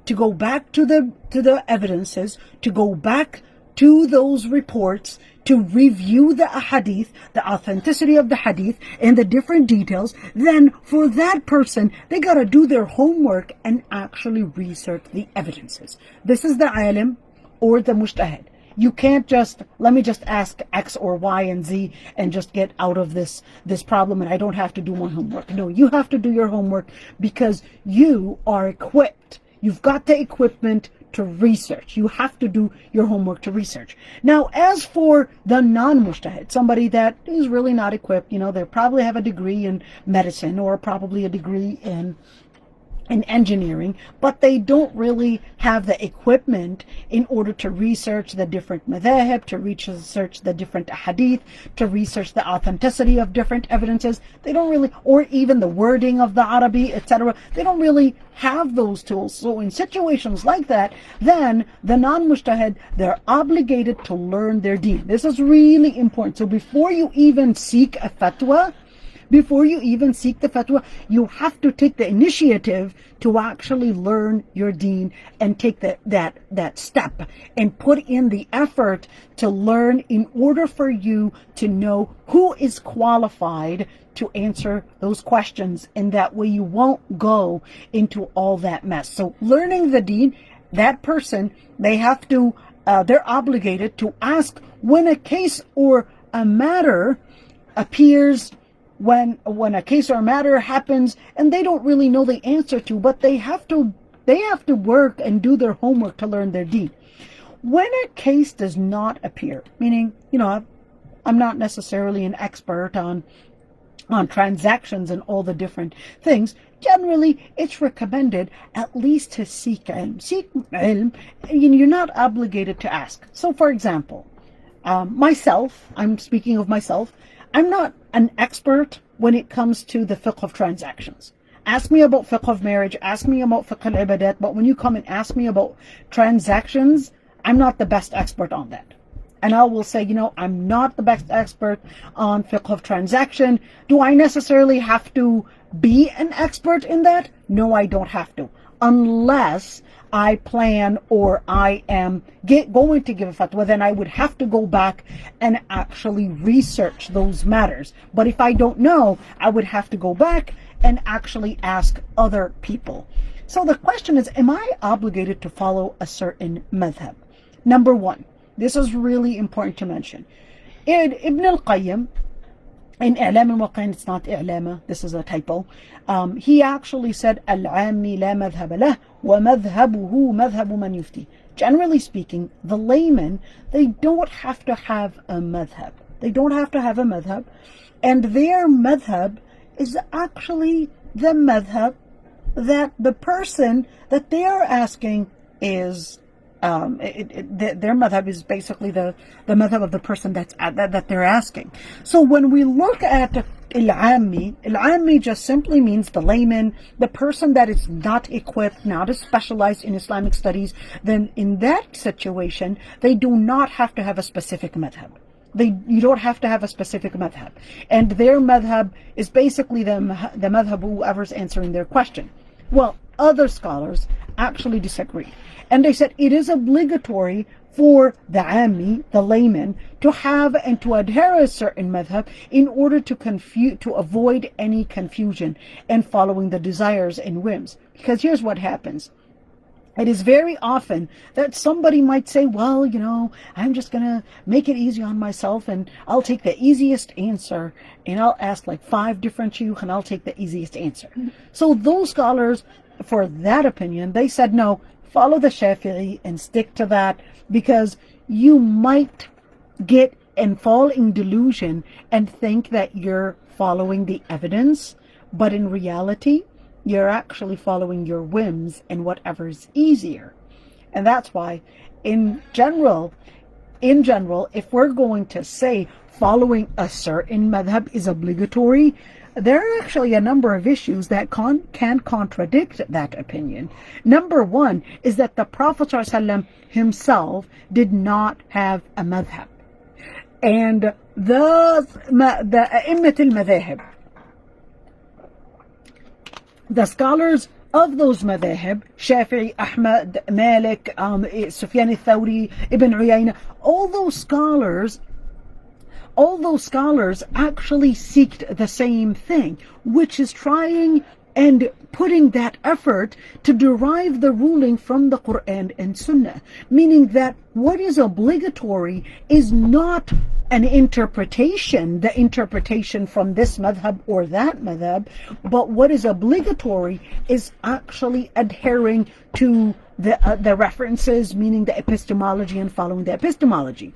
to the evidences, to go back to those reports, to review the hadith, the authenticity of the hadith, and the different details. Then for that person, they got to do their homework and actually research the evidences. This is the alim or the mujtahid. You can't just, let me just ask X or Y and Z and just get out of this problem and I don't have to do my homework. No, you have to do your homework because you are equipped. You've got the equipment to research. You have to do your homework to research. Now, as for the non-mujtahid, somebody that is really not equipped, they probably have a degree in medicine or probably a degree in engineering, but they don't really have the equipment in order to research the different madhab, to research the different hadith, to research the authenticity of different evidences. They don't really, or even the wording of the Arabi, etc. They don't really have those tools. So in situations like that, then the non-mujtahid, they're obligated to learn their deen. This is really important. So before you even seek a fatwa, you have to take the initiative to actually learn your deen and take that step and put in the effort to learn in order for you to know who is qualified to answer those questions, and that way you won't go into all that mess. So learning the deen, that person, they're obligated to ask when a case or a matter appears when a case or matter happens and they don't really know the answer to, but they have to work and do their homework to learn their deen. When a case does not appear, meaning, I'm not necessarily an expert on transactions and all the different things, generally it's recommended at least to seek ilm. Seek ilm, you're not obligated to ask. So for example, myself, I'm speaking of myself, I'm not an expert when it comes to the fiqh of transactions. Ask me about fiqh of marriage, ask me about fiqh al-ibadat, but when you come and ask me about transactions, I'm not the best expert on that. And I will say, I'm not the best expert on fiqh of transaction. Do I necessarily have to be an expert in that? No, I don't have to. Unless I plan or I am going to give a fatwa, then I would have to go back and actually research those matters. But if I don't know, I would have to go back and actually ask other people. So the question is, am I obligated to follow a certain madhab? Number one, this is really important to mention. Ibn al-Qayyim, in I'lam al-Muwaqqi'in, it's not I'lama, this is a typo. He actually said, Al-Ammi la madhhab lah, wa madhhabuhu madhhabu man yufti. Generally speaking, the laymen, they don't have to have a madhab. They don't have to have a madhab. And their madhab is actually the madhab that the person that they are asking is their madhab is basically the madhab of the person that they're asking. So when we look at al-ammi just simply means the layman, the person that is not equipped, not as specialized in Islamic studies. Then in that situation, they do not have to have a specific madhab. You don't have to have a specific madhab. And their madhab is basically the madhab of whoever's answering their question. Well, other scholars actually disagree. And they said it is obligatory for the ammi, the layman, to have and to adhere a certain madhab in order to avoid any confusion and following the desires and whims. Because here's what happens. It is very often that somebody might say, well, I'm just going to make it easy on myself and I'll take the easiest answer and I'll ask like 5 different shuyukh and I'll take the easiest answer. So those scholars, for that opinion, they said, no, follow the Shafi'i and stick to that, because you might get and fall in delusion and think that you're following the evidence, but in reality, you're actually following your whims and whatever's easier. And that's why, in general, if we're going to say following a certain madhab is obligatory, there are actually a number of issues that can contradict that opinion. Number one is that the Prophet ﷺ himself did not have a madhab. And the a'immat al-madhahib, the scholars of those madhahib, Shafi'i, Ahmad, Malik, Sufyan al-Thawri, Ibn Uyayna, all those scholars actually seeked the same thing, which is trying and putting that effort to derive the ruling from the Quran and Sunnah. Meaning that what is obligatory is not an interpretation, the interpretation from this madhab or that madhab, but what is obligatory is actually adhering to the references, meaning the epistemology and following the epistemology.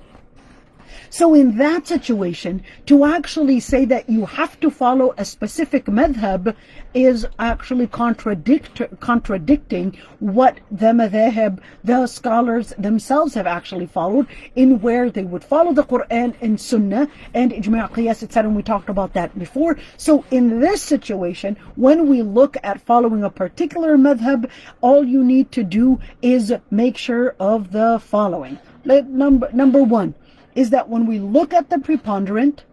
So in that situation, to actually say that you have to follow a specific madhab is actually contradicting what the madhab, the scholars themselves have actually followed, in where they would follow the Quran and Sunnah and Ijma' Qiyas, etc. And we talked about that before. So in this situation, when we look at following a particular madhab, all you need to do is make sure of the following. Number one is that when we look at the preponderant,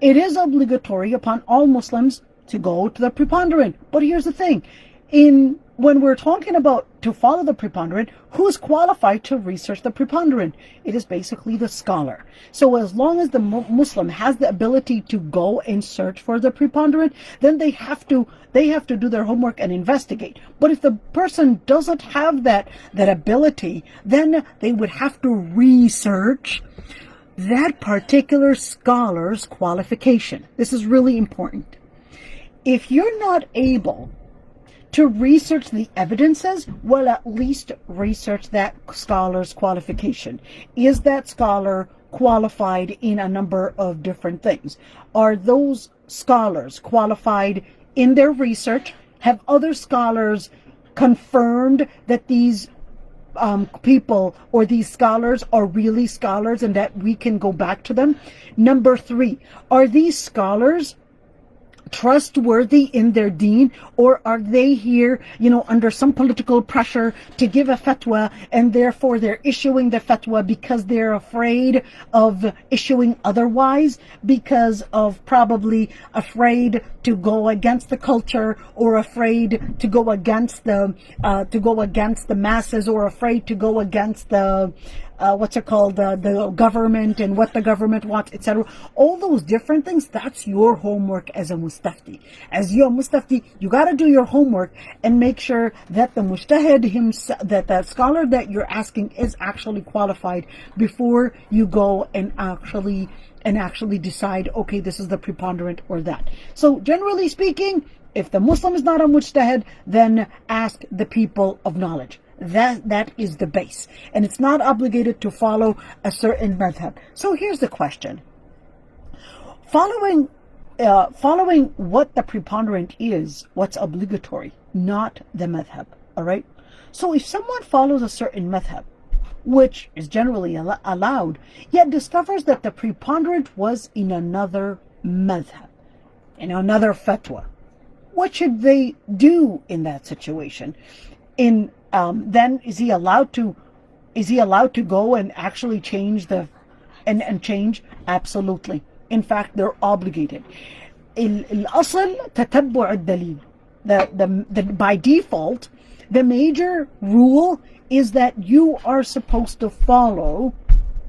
it is obligatory upon all Muslims to go to the preponderant. But here's the thing, when we're talking about to follow the preponderant, who's qualified to research the preponderant? It is basically the scholar. So as long as the Muslim has the ability to go and search for the preponderant, then they have to do their homework and investigate. But if the person doesn't have that ability, then they would have to research that particular scholar's qualification. This is really important. If you're not able to research the evidences, well, at least research that scholar's qualification. Is that scholar qualified in a number of different things? Are those scholars qualified in their research? Have other scholars confirmed that these people or these scholars are really scholars and that we can go back to them? Number 3, are these scholars trustworthy in their deen, or are they here, under some political pressure to give a fatwa, and therefore they're issuing the fatwa because they're afraid of issuing otherwise, because of probably afraid to go against the culture, or afraid to go against the masses, or afraid to go against the the government and what the government wants, etc. All those different things, that's your homework as a mustafti. As your mustafti, you got to do your homework and make sure that the mujtahid himself, that the scholar that you're asking is actually qualified before you go and actually decide, okay, this is the preponderant or that. So generally speaking, if the Muslim is not a mujtahid, then ask the people of knowledge. That is the base, and it's not obligated to follow a certain madhab. So here's the question: following what the preponderant is, what's obligatory, not the madhab. All right. So if someone follows a certain madhab, which is generally allowed, yet discovers that the preponderant was in another madhab, in another fatwa, what should they do in that situation? Then is he allowed to go and actually change and change? Absolutely. In fact, they're obligated. الأصل تتبع الدليل. By default, the major rule is that you are supposed to follow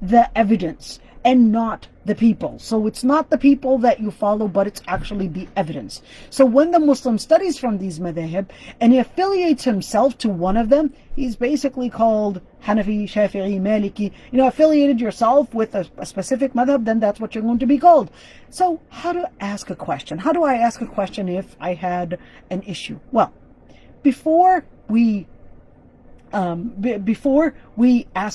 the evidence and not the people. So it's not the people that you follow, but it's actually the evidence. So when the Muslim studies from these madhab and he affiliates himself to one of them, he's basically called Hanafi, Shafi'i, Maliki. Affiliated yourself with a specific madhab, then that's what you're going to be called. So how to ask a question? How do I ask a question if I had an issue? Well, before we ask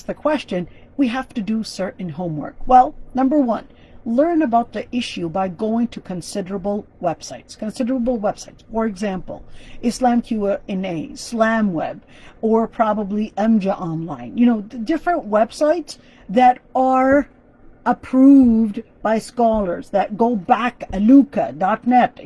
the question, we have to do certain homework. Well, number 1, learn about the issue by going to considerable websites. For example, Islam Q&A, SlamWeb, or probably MJA Online. Different websites that are approved by scholars, that go back, aluka.net.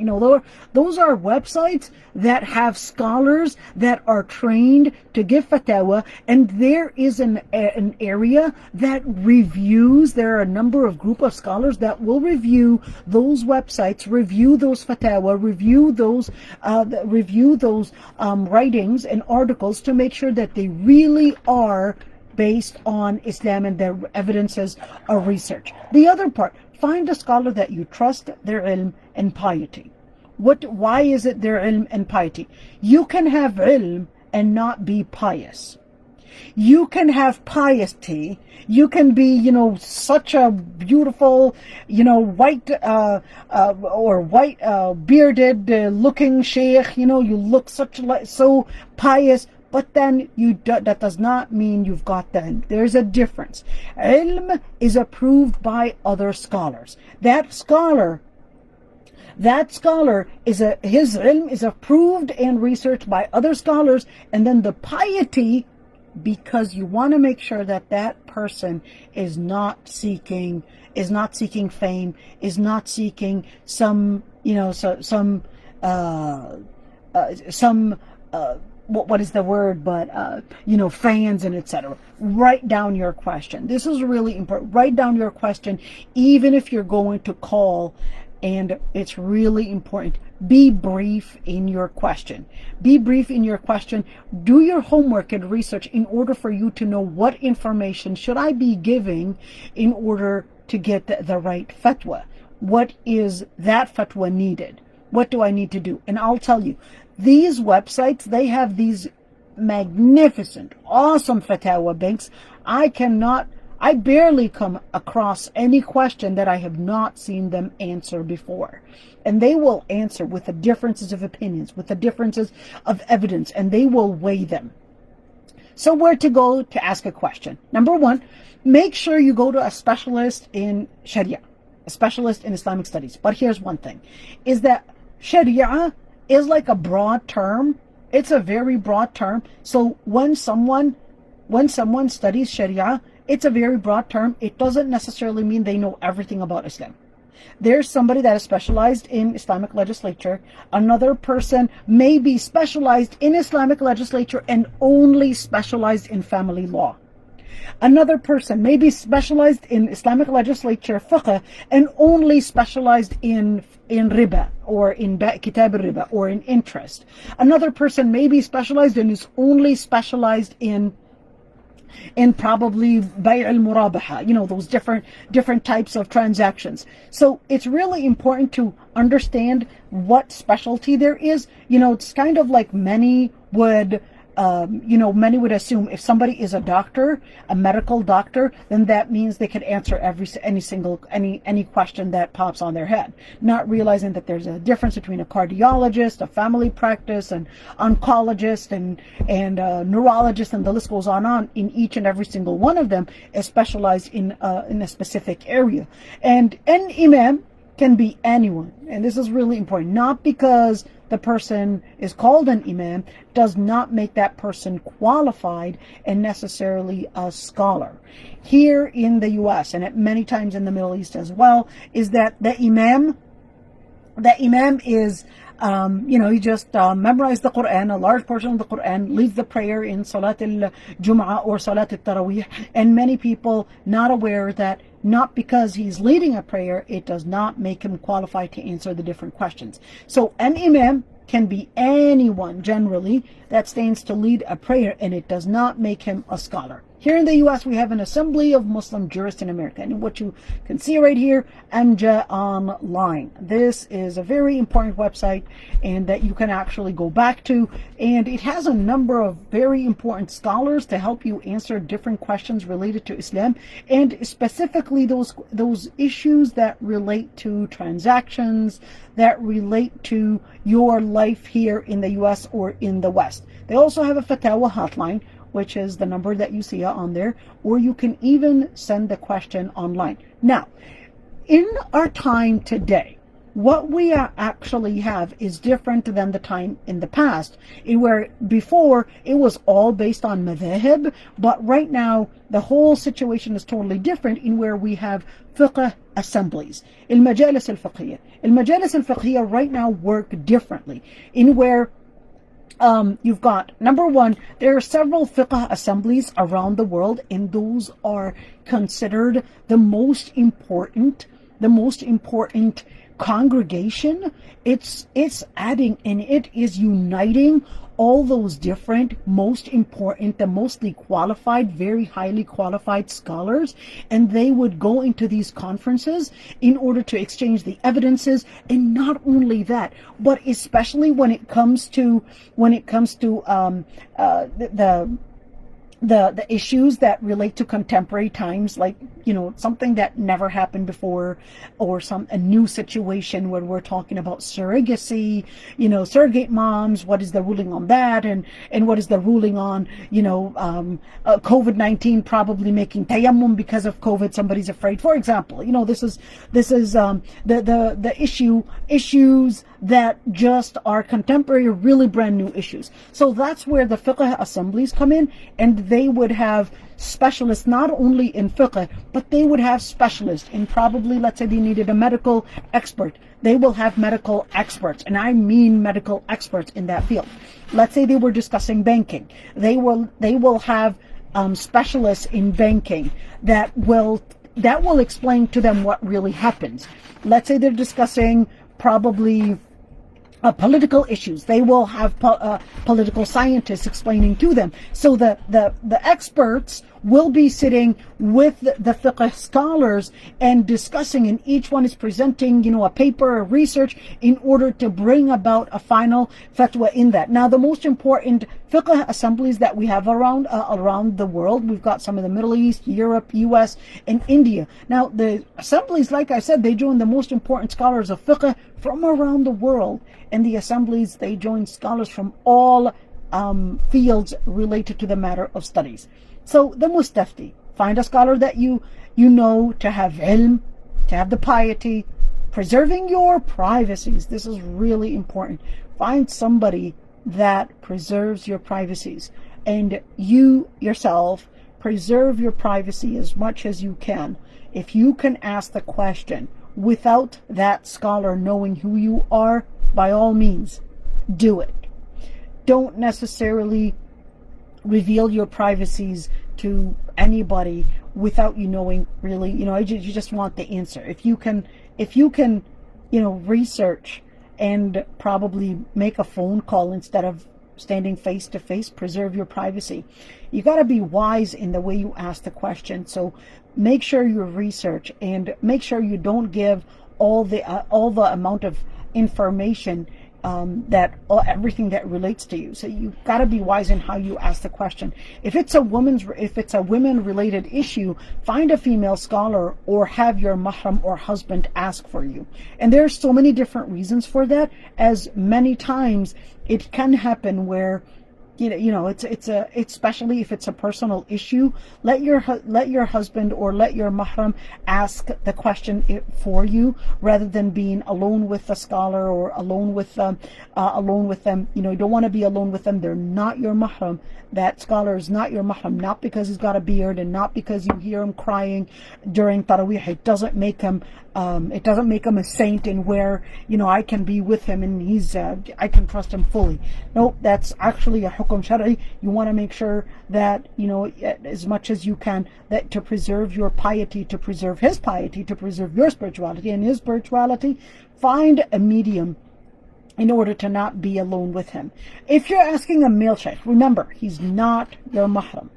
Those are websites that have scholars that are trained to give fatwa, and there is an area that reviews. There are a number of group of scholars that will review those websites, review those fatwa, review those writings and articles to make sure that they really are based on Islam and their evidences of research. The other part, find a scholar that you trust their ilm and piety. Why is it their ilm and piety? You can have ilm and not be pious. You can have piety. You can be, such a beautiful, white or white bearded looking sheikh. You look so pious. But then that does not mean you've got the ilm. There's a difference. Ilm is approved by other scholars. His ilm is approved and researched by other scholars, and then the piety, because you want to make sure that that person is not seeking fame, is not seeking some what is the word, but fans and etc. Write down your question. This is really important. Write down your question, even if you're going to call, and it's really important. Be brief in your question. Be brief in your question. Do your homework and research in order for you to know what information should I be giving in order to get the right fatwa. What is that fatwa needed? What do I need to do? And I'll tell you, these websites, they have these magnificent, awesome fatwa banks. I cannot I barely come across any question that I have not seen them answer before. And they will answer with the differences of opinions, with the differences of evidence, and they will weigh them. So where to go to ask a question? Number one, make sure you go to a specialist in Sharia, a specialist in Islamic studies. But here's one thing, is that Sharia is like a broad term. It's a very broad term. So when someone studies Sharia, it's a very broad term. It doesn't necessarily mean they know everything about Islam. There's somebody that is specialized in Islamic legislature. Another person may be specialized in Islamic legislature and only specialized in family law. Another person may be specialized in Islamic legislature fiqh and only specialized in riba or in kitab riba or in interest. Another person may be specialized and is only specialized in probably bay' al-murabaha, those different types of transactions. So it's really important to understand what specialty there is. It's kind of like many would assume if somebody is a doctor, a medical doctor, then that means they could answer any question that pops on their head, not realizing that there's a difference between a cardiologist, a family practice, an oncologist, and neurologist, and the list goes on. In each and every single one of them is specialized in a specific area. And an imam can be anyone, and this is really important. Not because the person is called an imam does not make that person qualified and necessarily a scholar. Here in the US and at many times in the Middle East as well, is that the imam is he just memorized the Quran, a large portion of the Quran, leads the prayer in Salat al-Jum'ah or Salat al-Tarawih, and many people not aware that not because he's leading a prayer, it does not make him qualified to answer the different questions. So an imam can be anyone generally that stands to lead a prayer, and it does not make him a scholar. Here in the US, we have an Assembly of Muslim Jurists in America, and what you can see right here, AMJA Online. This is a very important website, and that you can actually go back to, and it has a number of very important scholars to help you answer different questions related to Islam, and specifically those issues that relate to transactions, that relate to your life here in the US or in the West. They also have a Fatawa hotline, which is the number that you see on there, or you can even send the question online. Now, in our time today, what we actually have is different than the time in the past, where before it was all based on madhab, but right now the whole situation is totally different, in where we have fiqh assemblies. Al-majalis al-fiqhiyya. Al-majalis al-fiqhiyya right now work differently, in where you've got, number one, there are several fiqh assemblies around the world, and those are considered the most important congregation. It's adding, and it is uniting all those different, most important, the mostly qualified, very highly qualified scholars, and they would go into these conferences in order to exchange the evidences. And not only that, but especially when it comes to the issues that relate to contemporary times, like something that never happened before, or a new situation where we're talking about surrogacy, surrogate moms. What is the ruling on that, and what is the ruling on COVID-19 probably making tayammum because of COVID? Somebody's afraid, for example. This is the issues that just are contemporary, really brand new issues. So that's where the fiqh assemblies come in, and they would have specialists not only in fiqh, but they would have specialists in, probably, let's say they needed a medical expert, they will have medical experts, and I mean medical experts in that field. Let's say they were discussing banking, they will have specialists in banking that will explain to them what really happens. Let's say they're discussing probably political issues, they will have political scientists explaining to them. So the experts will be sitting with the fiqh scholars and discussing, and each one is presenting, a paper or research in order to bring about a final fatwa in that. Now, the most important fiqh assemblies that we have around the world, we've got some in the Middle East, Europe, US, and India. Now, the assemblies, like I said, they join the most important scholars of fiqh from around the world. And the assemblies, they join scholars from all fields related to the matter of studies. So the mustafti, find a scholar that you know to have ilm, to have the piety, preserving your privacies. This is really important. Find somebody that preserves your privacies, and you yourself preserve your privacy as much as you can. If you can ask the question without that scholar knowing who you are, by all means, do it. Don't necessarily reveal your privacies to anybody without you knowing really, you just want the answer. If you can, research and probably make a phone call instead of standing face to face, preserve your privacy. You got to be wise in the way you ask the question. So make sure you research and make sure you don't give all the amount of information everything that relates to you. So you've got to be wise in how you ask the question. If it's a women related issue, find a female scholar or have your mahram or husband ask for you. And there's so many different reasons for that, as many times it can happen where it's especially if it's a personal issue, let your husband or let your mahram ask the question for you, rather than being alone with the scholar or alone with them. You don't want to be alone with them. They're not your mahram. That scholar is not your mahram, not because he's got a beard and not because you hear him crying during tarawih. It doesn't make him a saint in where I can be with him and I can trust him fully. No, that's actually a hukum shari. You want to make sure that as much as you can, that to preserve your piety, to preserve his piety, to preserve your spirituality and his spirituality, find a medium in order to not be alone with him. If you're asking a male shaykh, remember, he's not your mahram.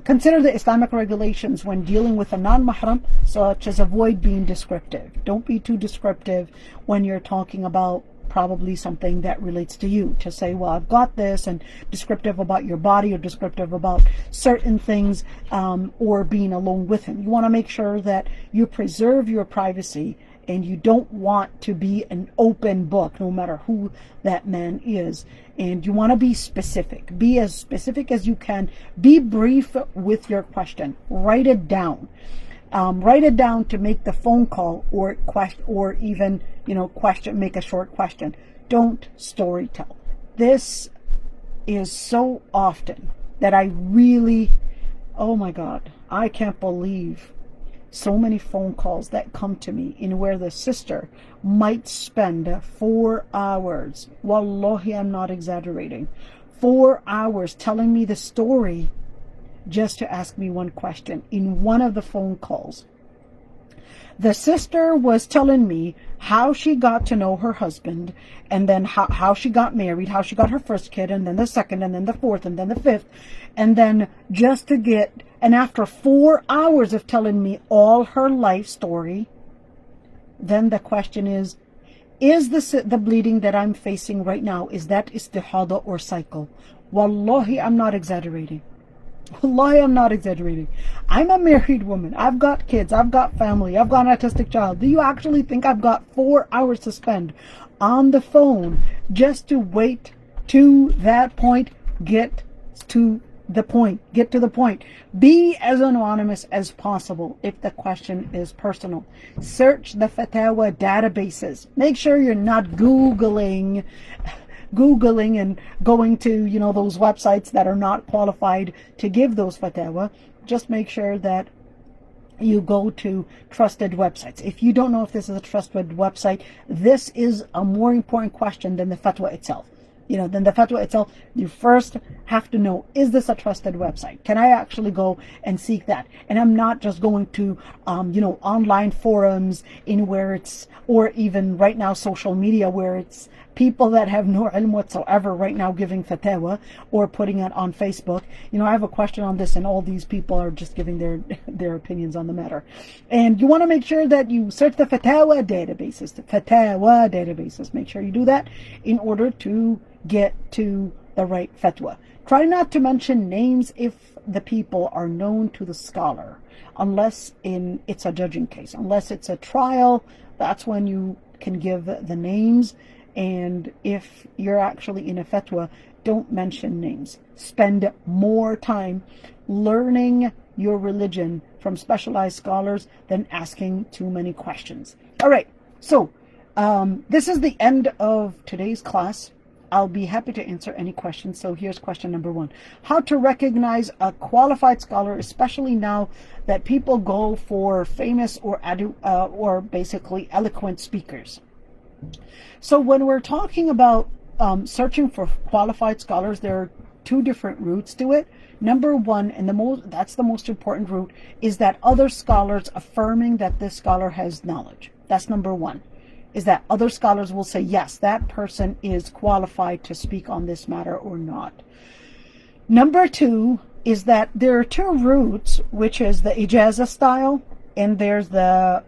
Consider the Islamic regulations when dealing with a non-mahram, such as avoid being descriptive. Don't be too descriptive when you're talking about probably something that relates to you. To say, well, I've got this, and descriptive about your body or descriptive about certain things, or being alone with him. You want to make sure that you preserve your privacy, and you don't want to be an open book, no matter who that man is. And you want to be specific. Be as specific as you can. Be brief with your question. Write it down. Write it down to make the phone call or even make a short question. Don't story tell. This is so often that I really, oh my God, I can't believe so many phone calls that come to me in where the sister might spend 4 hours, wallahi, I'm not exaggerating, 4 hours telling me the story just to ask me one question. In one of the phone calls, the sister was telling me how she got to know her husband, and then how she got married, how she got her first kid, and then the second, and then the fourth, and then the fifth, and then and after 4 hours of telling me all her life story, then the question is the bleeding that I'm facing right now, is that istihada or cycle? Wallahi, I'm not exaggerating. Wallahi, I'm not exaggerating. I'm a married woman. I've got kids. I've got family. I've got an autistic child. Do you actually think I've got 4 hours to spend on the phone just to wait to that point? Get to the point. Be as anonymous as possible if the question is personal. Search the fatwa databases. Make sure you're not Googling and going to, those websites that are not qualified to give those fatwa. Just make sure that you go to trusted websites. If you don't know if this is a trusted website, this is a more important question than the fatwa itself. Then the fatwa itself, you first have to know, is this a trusted website? Can I actually go and seek that? And I'm not just going to, online forums or even right now social media where it's people that have no ilm whatsoever right now giving fatawa or putting it on Facebook. I have a question on this, and all these people are just giving their opinions on the matter. And you want to make sure that you search the fatawa databases. Make sure you do that in order to get to the right fatwa. Try not to mention names if the people are known to the scholar, unless it's a judging case. Unless it's a trial, that's when you can give the names. And if you're actually in a fatwa, don't mention names. Spend more time learning your religion from specialized scholars than asking too many questions. All right, so this is the end of today's class. I'll be happy to answer any questions. So here's question number 1. How to recognize a qualified scholar, especially now that people go for famous or basically eloquent speakers. So when we're talking about searching for qualified scholars, there are 2 different routes to it. Number 1, and that's the most important route, is that other scholars affirming that this scholar has knowledge. That's number 1. Is that other scholars will say, yes, that person is qualified to speak on this matter or not. Number 2 is that there are 2 routes, which is the ijazah style, and there's the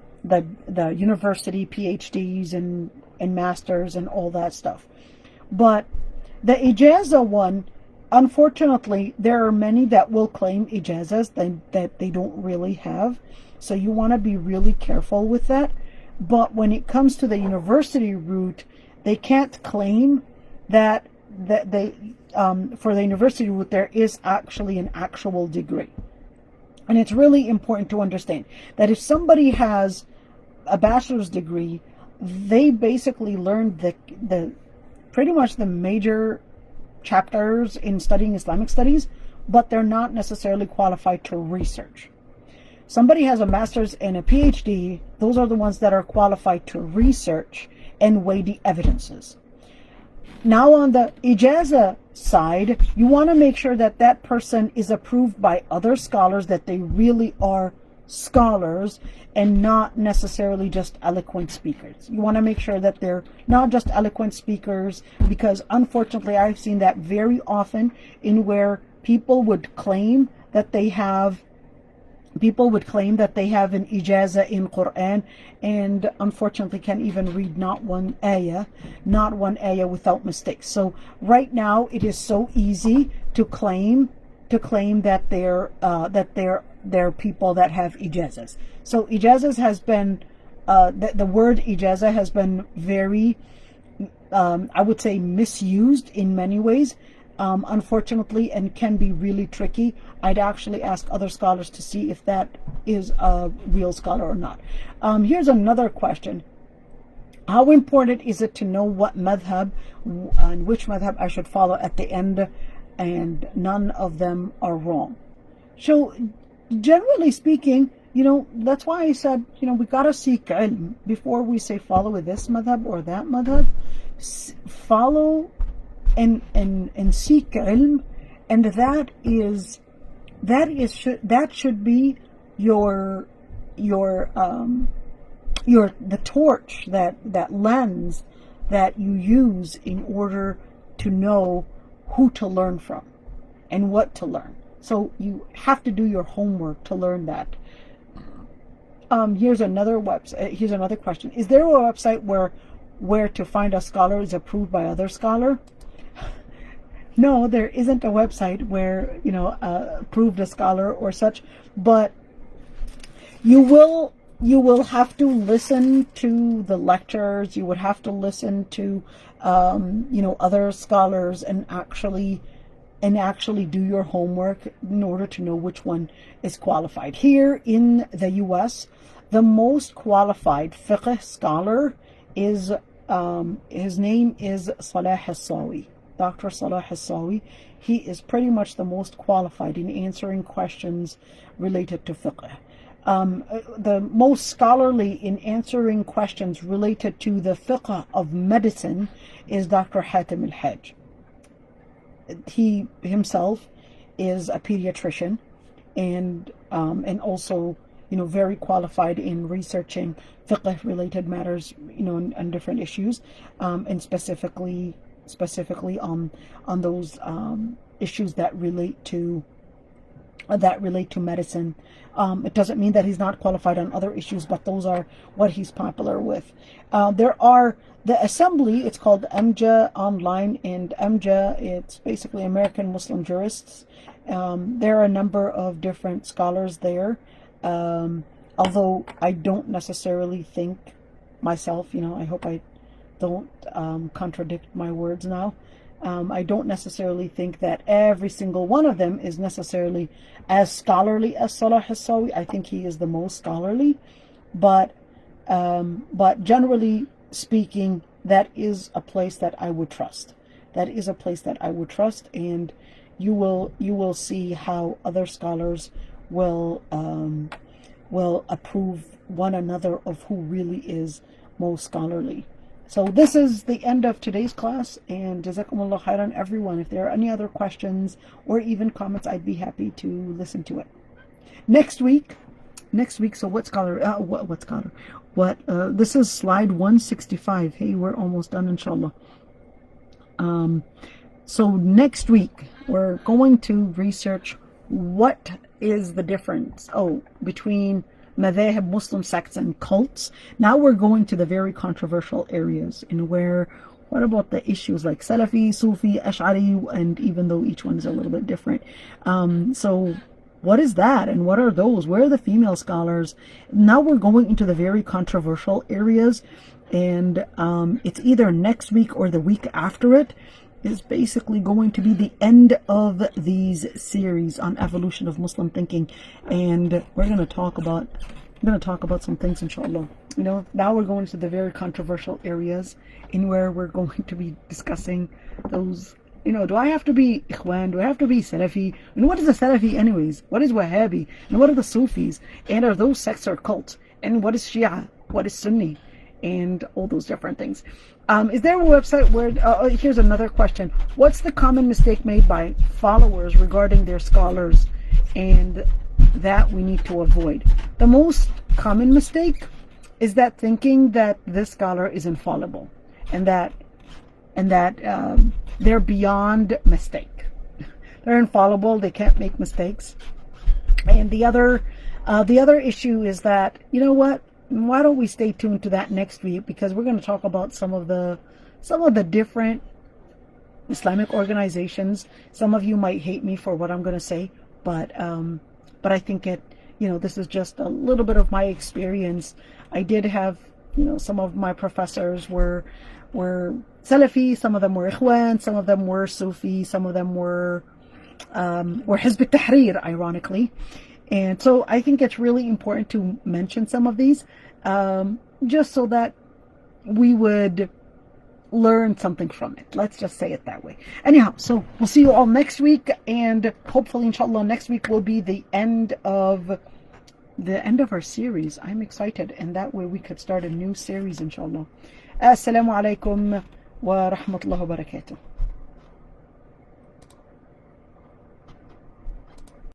university PhDs and masters and all that stuff. But the ijazah one, unfortunately, there are many that will claim ijazahs that they don't really have. So you want to be really careful with that. But when it comes to the university route, they can't claim that they for the university route there is actually an actual degree. And it's really important to understand that if somebody has a bachelor's degree, they basically learned the pretty much the major chapters in studying Islamic studies, but they're not necessarily qualified to research. Somebody has a master's and a PhD, those are the ones that are qualified to research and weigh the evidences. Now on the ijazah side, you want to make sure that that person is approved by other scholars, that they really are scholars and not necessarily just eloquent speakers. You want to make sure that they're not just eloquent speakers, because unfortunately I've seen that very often in where people would claim that they have an ijazah in Quran, and unfortunately can't even read not one ayah without mistakes. So right now it is so easy to claim that they're people that have ijazahs. So ijazahs has been the word ijazah has been very I would say misused in many ways, unfortunately, and can be really tricky. I'd actually ask other scholars to see if that is a real scholar or not. Here's another question. How important is it to know what madhab and which madhab I should follow at the end, and none of them are wrong? So generally speaking, that's why I said, we gotta seek ilm before we say follow with this madhab or that madhab. Follow and seek ilm, and that should be your the torch, that lens that you use in order to know who to learn from and what to learn. So you have to do your homework to learn that. Here's another website. Here's another question. Is there a website where to find a scholar is approved by other scholar? No, there isn't a website where approved a scholar or such, but you will have to listen to the lectures. You would have to listen to other scholars and actually do your homework in order to know which one is qualified. Here in the US, the most qualified fiqh scholar is his name is Salah Hassawi. Dr. Salah Hassawi. He is pretty much the most qualified in answering questions related to fiqh. The most scholarly in answering questions related to the fiqh of medicine is Dr. Hatim al-Hajj. He himself is a pediatrician, and also very qualified in researching fiqh related matters, and different issues, and specifically on those issues that relate to medicine. It doesn't mean that he's not qualified on other issues, but those are what he's popular with. There are the assembly, it's called AMJA online, and AMJA, it's basically American Muslim Jurists. There are a number of different scholars there, although I don't necessarily think myself, I hope I don't contradict my words now. I don't necessarily think that every single one of them is necessarily as scholarly as Salah Hassawi. I think he is the most scholarly, but generally speaking, that is a place that I would trust. That is a place that I would trust, and you will see how other scholars will approve one another of who really is most scholarly. So this is the end of today's class, and Jazakumullah khairan everyone. If there are any other questions or even comments, I'd be happy to listen to it. Next week, so what scholar, this is slide 165. Hey, we're almost done, inshallah. So next week, we're going to research what is the difference, between madhab, Muslim sects, and cults. Now we're going to the very controversial areas what about the issues like Salafi, Sufi, Ash'ari, and even though each one is a little bit different. So what is that, and what are those? Where are the female scholars? Now we're going into the very controversial areas, and it's either next week or the week after it is basically going to be the end of these series on evolution of Muslim thinking, and we're going to talk about some things, inshallah. Now we're going to the very controversial areas in where we're going to be discussing those. Do I have to be Ikhwan? Do I have to be Salafi? And what is a Salafi anyways? What is Wahhabi? And what are the Sufis? And are those sects or cults? And what is Shia? What is Sunni? And all those different things. Is there a website where, here's another question. What's the common mistake made by followers regarding their scholars, and that we need to avoid? The most common mistake is that thinking that this scholar is infallible, and that they're beyond mistake. They're infallible, they can't make mistakes. And the other issue is that, why don't we stay tuned to that next week, because we're going to talk about some of the different Islamic organizations. Some of you might hate me for what I'm going to say, but I think this is just a little bit of my experience. I did have, some of my professors were Salafi, some of them were Ikhwan, some of them were Sufi, some of them were Hizb al-Tahrir, ironically. And so I think it's really important to mention some of these, just so that we would learn something from it. Let's just say it that way. Anyhow, so we'll see you all next week, and hopefully, inshallah, next week will be the end of our series. I'm excited, and that way we could start a new series, inshallah. Assalamu alaikum wa rahmatullahi wa barakatuh.